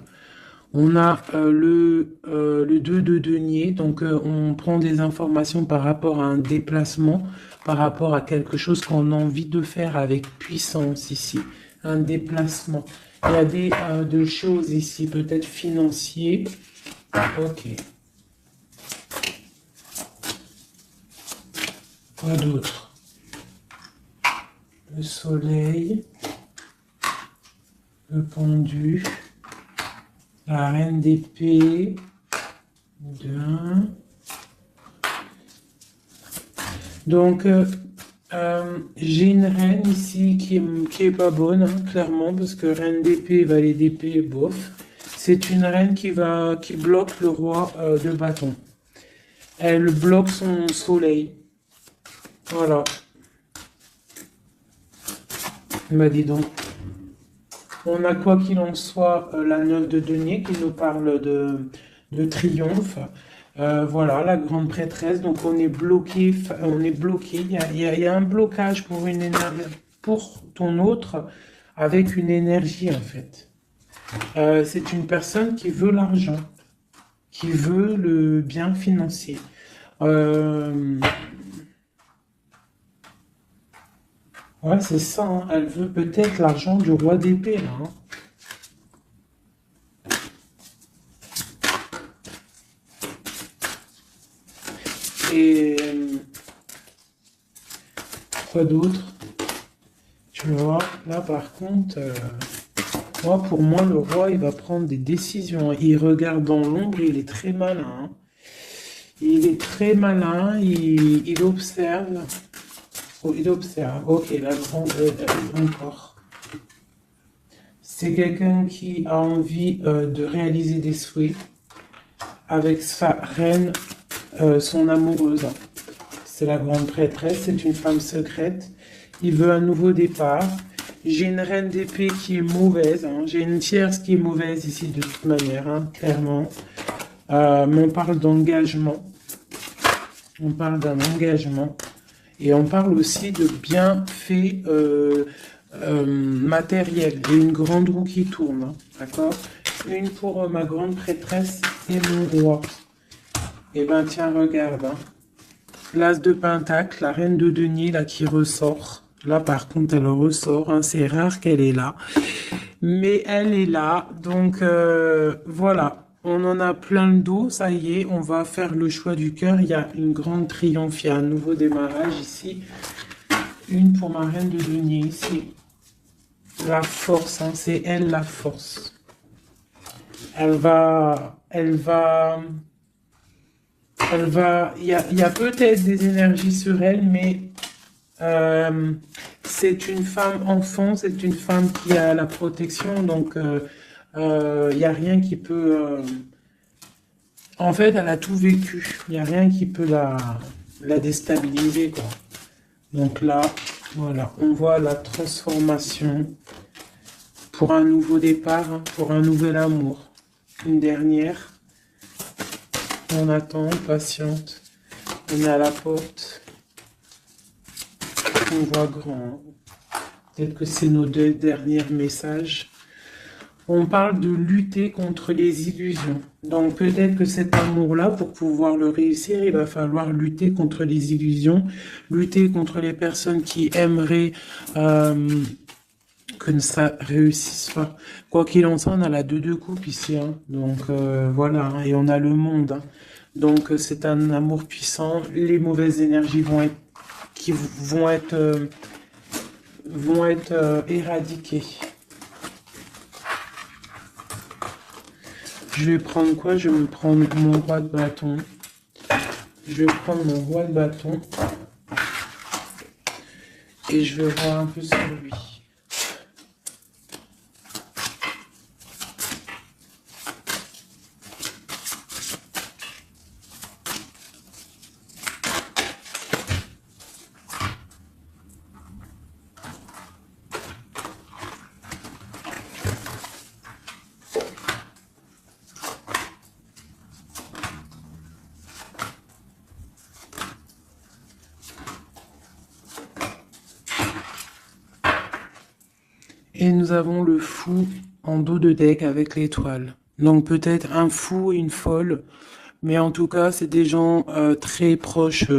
[SPEAKER 1] On a le 2 de denier, donc on prend des informations par rapport à un déplacement, par rapport à quelque chose qu'on a envie de faire avec puissance ici, un déplacement. Il y a des choses ici, peut-être financiers. Ok. Quoi d'autre? Le soleil, le pendu. La reine d'épée, bien. Donc, j'ai une reine ici qui est pas bonne, hein, clairement, parce que reine d'épée, valet d'épée, bof. C'est une reine qui bloque le roi de bâton. Elle bloque son soleil. Voilà. Bah dis donc. On a quoi qu'il en soit la 9 de denier qui nous parle de triomphe. Voilà, la grande prêtresse. Donc on est bloqué. Il y a un blocage pour une énergie, pour ton autre, avec une énergie en fait. C'est une personne qui veut l'argent, qui veut le bien financier. Ouais, c'est ça, hein. Elle veut peut-être l'argent du roi d'épée, là, hein. Et quoi d'autre? Tu vois, là par contre, pour moi, le roi, il va prendre des décisions. Il regarde dans l'ombre, il est très malin, hein. Il est très malin, il observe. Oh, il observe. Ok, la grande encore. C'est quelqu'un qui a envie de réaliser des souhaits avec sa reine, son amoureuse. C'est la grande prêtresse, c'est une femme secrète. Il veut un nouveau départ. J'ai une reine d'épée qui est mauvaise, hein. J'ai une tierce qui est mauvaise ici de toute manière, hein, clairement. Mais on parle d'engagement. On parle d'un engagement. Et on parle aussi de bienfaits matériels. Et une grande roue qui tourne, hein, d'accord? Une pour ma grande prêtresse et mon roi. Eh ben tiens, regarde, hein. L'as de pentacle, la reine de denier là qui ressort. Là par contre elle ressort, hein. C'est rare qu'elle est là. Mais elle est là. Donc voilà. On en a plein le dos, ça y est, on va faire le choix du cœur. Il y a une grande triomphe, il y a un nouveau démarrage ici. Une pour ma reine de denier ici. La force, hein, c'est elle la force. Il y a peut-être des énergies sur elle, mais c'est une femme enfant, c'est une femme qui a la protection, donc il n'y a rien qui peut... En fait, elle a tout vécu. Il n'y a rien qui peut la déstabiliser, quoi. Donc là, voilà, on voit la transformation pour un nouveau départ, hein, pour un nouvel amour. Une dernière. On attend, on patiente. On est à la porte. On voit grand. Peut-être que c'est nos deux derniers messages. On parle de lutter contre les illusions. Donc peut-être que cet amour-là, pour pouvoir le réussir, il va falloir lutter contre les illusions, lutter contre les personnes qui aimeraient que ça réussisse pas. Quoi qu'il en soit, on a la 2 de coupe ici, hein. Donc voilà, hein, et on a le monde, hein. Donc c'est un amour puissant. Les mauvaises énergies vont être éradiquées. Je vais prendre quoi? Je vais me prendre mon roi de bâton. Je vais prendre mon roi de bâton et je vais voir un peu sur lui. Et nous avons le fou en dos de deck avec l'étoile. Donc peut-être un fou et une folle, mais en tout cas, c'est des gens très proches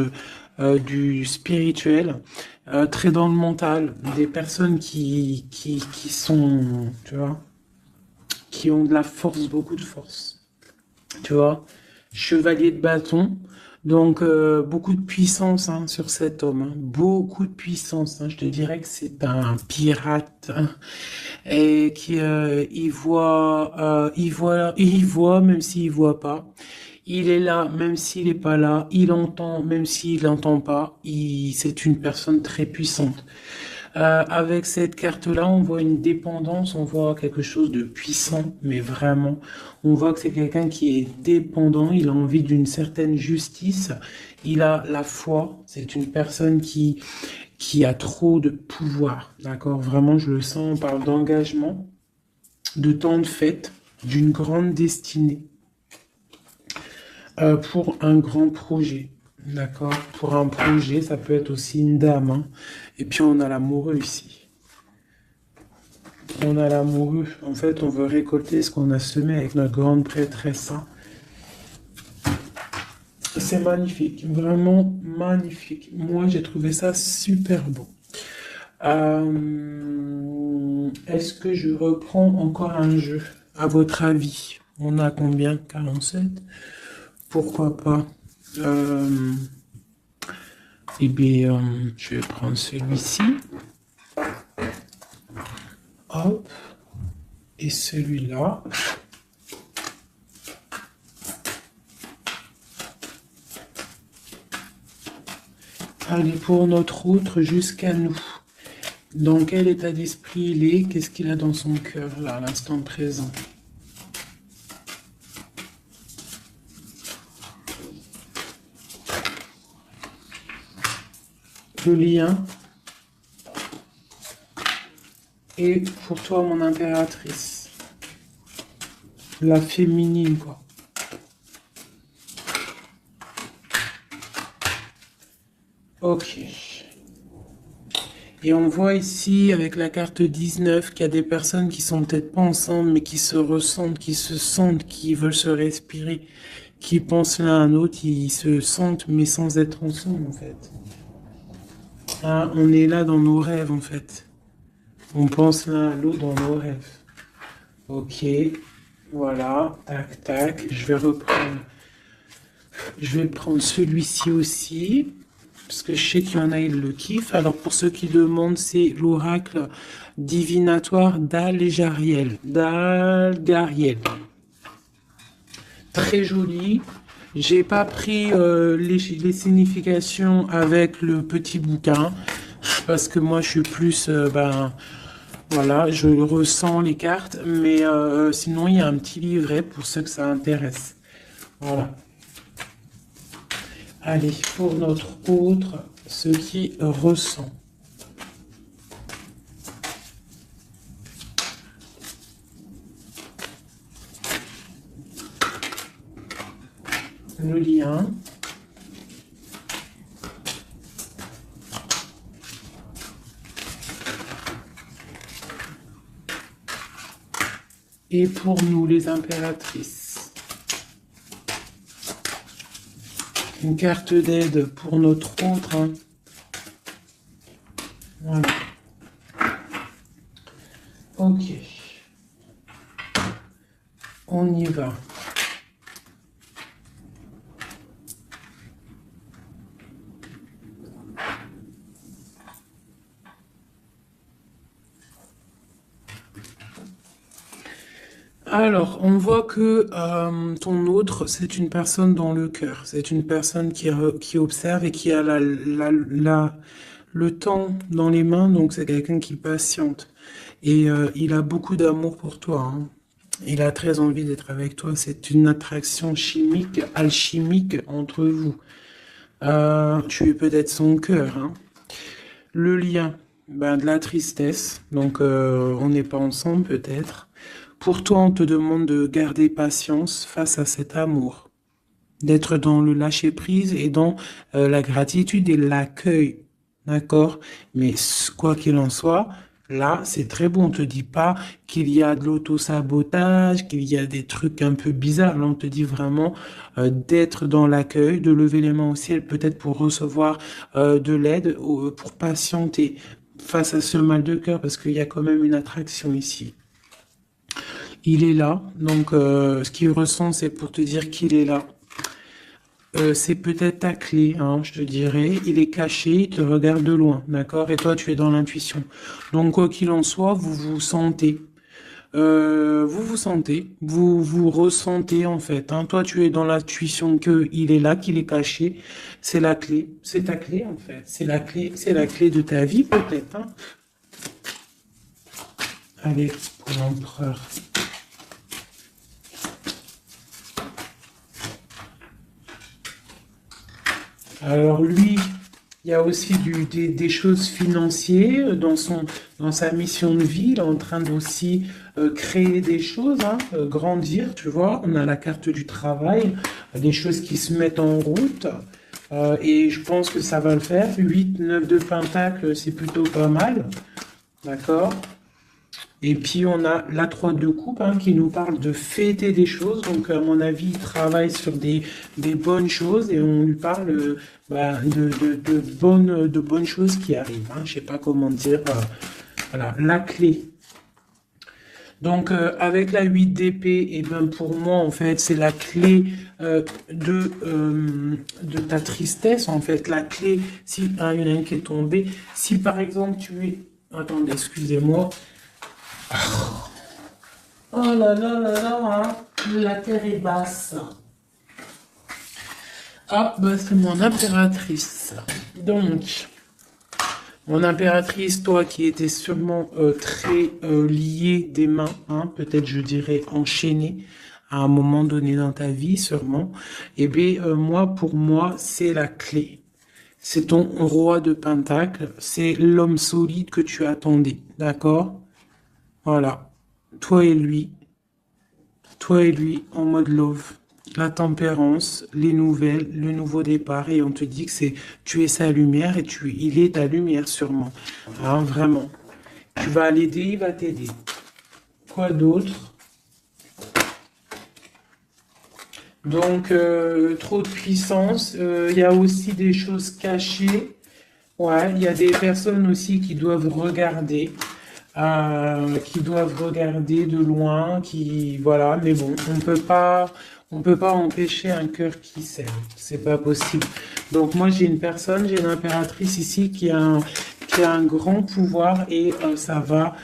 [SPEAKER 1] du spirituel, très dans le mental, des personnes qui sont, tu vois, qui ont de la force, beaucoup de force, tu vois. Chevalier de bâton, donc beaucoup de puissance hein, sur cet homme, hein. Beaucoup de puissance. Hein. Je te dirais que c'est un pirate hein, et qui il voit même s'il voit pas. Il est là même s'il est pas là. Il entend même s'il n'entend pas. C'est une personne très puissante. Avec cette carte-là, on voit une dépendance, on voit quelque chose de puissant, mais vraiment, on voit que c'est quelqu'un qui est dépendant, il a envie d'une certaine justice, il a la foi, c'est une personne qui a trop de pouvoir, d'accord? Vraiment, je le sens, on parle d'engagement, de temps de fête, d'une grande destinée, pour un grand projet. D'accord? Pour un projet, ça peut être aussi une dame. Hein. Et puis on a l'amoureux ici. On a l'amoureux. En fait, on veut récolter ce qu'on a semé avec notre grande prêtresse. Hein. C'est magnifique, vraiment magnifique. Moi, j'ai trouvé ça super beau. Est-ce que je reprends encore un jeu? À votre avis, on a combien? 47? Pourquoi pas? Euh, eh bien, je vais prendre celui-ci. Hop. Et celui-là. Allez, pour notre autre jusqu'à nous. Dans quel état d'esprit il est? Qu'est-ce qu'il a dans son cœur, là, à l'instant présent? Le lien. Et pour toi, mon impératrice. La féminine, quoi. Ok. Et on voit ici, avec la carte 19, qu'il y a des personnes qui sont peut-être pas ensemble, mais qui se ressentent, qui se sentent, qui veulent se respirer, qui pensent l'un à l'autre, ils se sentent, mais sans être ensemble, en fait. Ah, on est là dans nos rêves, en fait. On pense l'un à l'autre dans nos rêves. Ok. Voilà. Tac, tac. Je vais prendre celui-ci aussi. Parce que je sais qu'il y en a, ils le kiffent. Alors, pour ceux qui demandent, c'est l'oracle divinatoire d'Al-Jariel. d'Al-Gariel. Très joli. J'ai pas pris les significations avec le petit bouquin. Parce que moi, je suis plus... voilà, je ressens les cartes. Mais sinon, il y a un petit livret pour ceux que ça intéresse. Voilà. Allez, pour notre autre, ce qui ressent. Le lien. Et pour nous, les impératrices. Une carte d'aide pour notre autre. Hein. Voilà. Ok. On y va. Alors, on voit que ton autre, c'est une personne dans le cœur. C'est une personne qui observe et qui a le temps dans les mains. Donc, c'est quelqu'un qui patiente. Et il a beaucoup d'amour pour toi, hein. Il a très envie d'être avec toi. C'est une attraction chimique, alchimique entre vous. Tu es peut-être son cœur, hein. Le lien, ben, de la tristesse. Donc, on n'est pas ensemble peut-être. Pour toi, on te demande de garder patience face à cet amour, d'être dans le lâcher-prise et dans la gratitude et l'accueil. D'accord? Mais quoi qu'il en soit, là, c'est très bon. On te dit pas qu'il y a de l'auto-sabotage, qu'il y a des trucs un peu bizarres. Là, on te dit vraiment d'être dans l'accueil, de lever les mains au ciel, peut-être pour recevoir de l'aide, pour patienter face à ce mal de cœur, parce qu'il y a quand même une attraction ici. Il est là, donc ce qu'il ressent, c'est pour te dire qu'il est là. C'est peut-être ta clé, hein, je te dirais. Il est caché, il te regarde de loin, d'accord? Et toi, tu es dans l'intuition. Donc, quoi qu'il en soit, vous vous sentez. Vous vous ressentez en fait, hein. Toi, tu es dans l'intuition que il est là, qu'il est caché. C'est la clé, c'est ta clé en fait. C'est la clé de ta vie peut-être, hein. Allez, pour l'empereur. Alors lui, il y a aussi des choses financières dans sa mission de vie. Il est en train d'aussi créer des choses, hein, grandir, tu vois. On a la carte du travail, des choses qui se mettent en route. Et je pense que ça va le faire. 8, 9 de Pentacle, c'est plutôt pas mal. D'accord? Et puis on a la 3 de coupe, hein, qui nous parle de fêter des choses. Donc à mon avis, il travaille sur des bonnes choses et on lui parle bah, de bonnes choses qui arrivent, hein. Je sais pas comment dire. Voilà, la clé. Donc avec la 8 d'épée, et ben pour moi en fait c'est la clé de ta tristesse en fait. La clé, si ah, il y en a une qui est tombée. Si par exemple tu es... Attendez, excusez-moi. Oh là là là là, hein, la terre est basse. Ah, bah c'est mon impératrice. Donc, mon impératrice, toi qui étais sûrement très liée des mains, hein, peut-être je dirais enchaînée à un moment donné dans ta vie, sûrement. Eh bien, moi, pour moi, c'est la clé. C'est ton roi de pentacle, c'est l'homme solide que tu attendais, d'accord? Voilà. Toi et lui, Toi et lui en mode love, la tempérance, les nouvelles, le nouveau départ, et on te dit que tu es sa lumière et il est ta lumière sûrement. Hein, vraiment. Tu vas l'aider, il va t'aider. Quoi d'autre? Donc, trop de puissance. Il y a aussi des choses cachées. Ouais, il y a des personnes aussi qui doivent regarder de loin, voilà. Mais bon, on peut pas empêcher un cœur qui s'aime. C'est pas possible. Donc moi, j'ai une impératrice ici qui a un grand pouvoir et ça va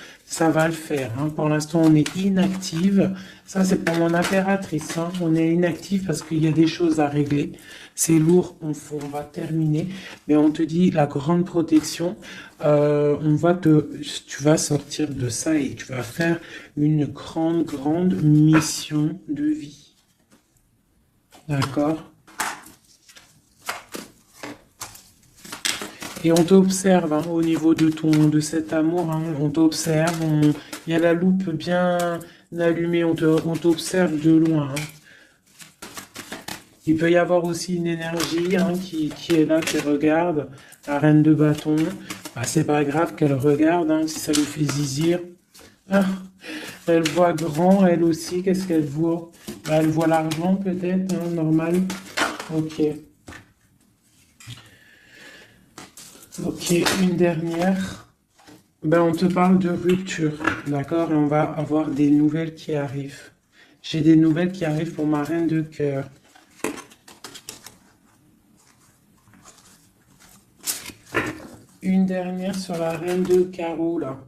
[SPEAKER 1] le faire, hein. Pour l'instant, on est inactive. Ça, c'est pour mon impératrice, hein. On est inactive parce qu'il y a des choses à régler. C'est lourd, on va terminer. Mais on te dit la grande protection. Tu vas sortir de ça et tu vas faire une grande, grande mission de vie. D'accord? Et on t'observe, hein, au niveau de cet amour, hein, on t'observe, il y a la loupe bien allumée, on t'observe de loin, hein. Il peut y avoir aussi une énergie, hein, qui est là, qui regarde, la reine de bâton. Bah, c'est pas grave qu'elle regarde, hein, si ça lui fait zizir. Ah, elle voit grand, elle aussi, qu'est-ce qu'elle voit? Bah, elle voit l'argent peut-être, hein, normal. Ok. Ok, une dernière. Ben, on te parle de rupture, d'accord? Et on va avoir des nouvelles qui arrivent. J'ai des nouvelles qui arrivent pour ma reine de cœur. Une dernière sur la reine de carreau, là.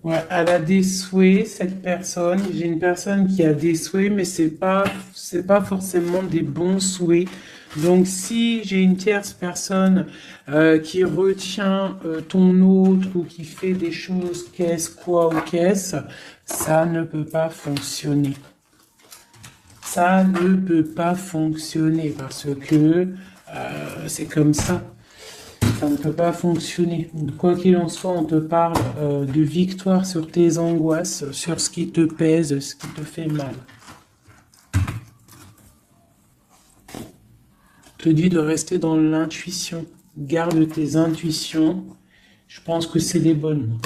[SPEAKER 1] Ouais, elle a des souhaits, cette personne. J'ai une personne qui a des souhaits, mais c'est pas forcément des bons souhaits. Donc, si j'ai une tierce personne qui retient ton autre ou qui fait des choses, qu'est-ce, quoi ou qu'est-ce, ça ne peut pas fonctionner. Ça ne peut pas fonctionner parce que c'est comme ça. Ça ne peut pas fonctionner. Quoi qu'il en soit, on te parle de victoire sur tes angoisses, sur ce qui te pèse, ce qui te fait mal. On te dit de rester dans l'intuition. Garde tes intuitions. Je pense que c'est les bonnes.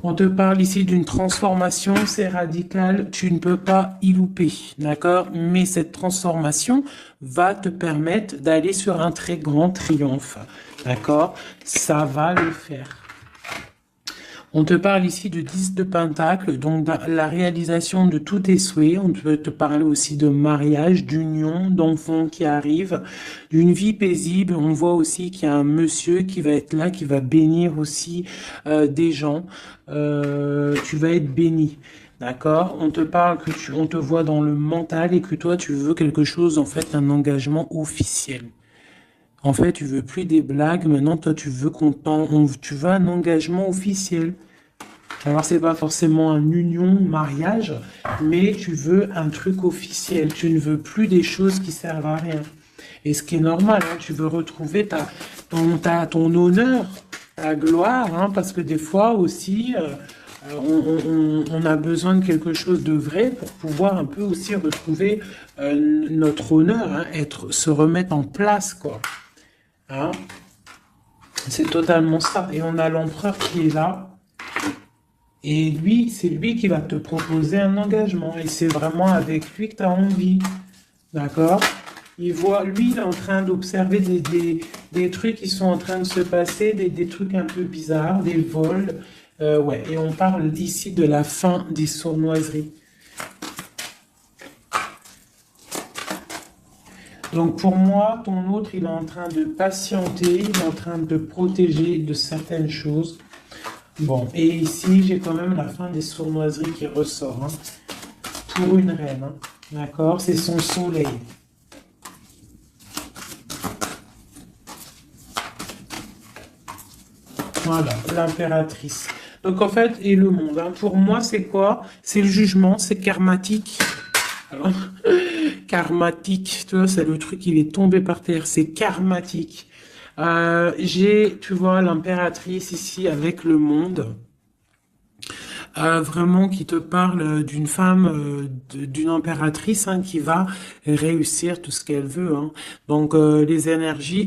[SPEAKER 1] On te parle ici d'une transformation, c'est radical, tu ne peux pas y louper, d'accord? Mais cette transformation va te permettre d'aller sur un très grand triomphe, d'accord? Ça va le faire. On te parle ici de 10 de Pentacle, donc la réalisation de tous tes souhaits. On peut te parler aussi de mariage, d'union, d'enfants qui arrivent, d'une vie paisible. On voit aussi qu'il y a un monsieur qui va être là, qui va bénir aussi des gens. Tu vas être béni. D'accord? On te parle on te voit dans le mental et que toi, tu veux quelque chose, en fait, un engagement officiel. En fait, tu veux plus des blagues. Maintenant, toi, tu veux tu veux un engagement officiel. Alors, c'est pas forcément un union, mariage, mais tu veux un truc officiel. Tu ne veux plus des choses qui servent à rien. Et ce qui est normal, hein, tu veux retrouver ton honneur, ta gloire, hein, parce que des fois aussi, on a besoin de quelque chose de vrai pour pouvoir un peu aussi retrouver notre honneur, hein, se remettre en place, quoi. Hein? C'est totalement ça. Et on a l'empereur qui est là. Et lui, c'est lui qui va te proposer un engagement. Et c'est vraiment avec lui que tu as envie. D'accord? Lui, il est en train d'observer des trucs qui sont en train de se passer, des trucs un peu bizarres, des vols. Ouais. Et on parle ici de la fin des sournoiseries. Donc pour moi, ton autre, il est en train de patienter, il est en train de protéger de certaines choses. Bon, et ici, j'ai quand même la fin des sournoiseries qui ressort, hein, pour une reine, hein, d'accord? C'est son soleil. Voilà, l'impératrice. Donc en fait, et le monde, hein, pour moi, c'est quoi? C'est le jugement, c'est karmatique. Alors, karmatique, tu vois, c'est le truc, il est tombé par terre, c'est karmatique. Tu vois, l'impératrice ici avec le monde. Vraiment qui te parle d'une femme, d'une impératrice, hein, qui va réussir tout ce qu'elle veut, hein. Donc les énergies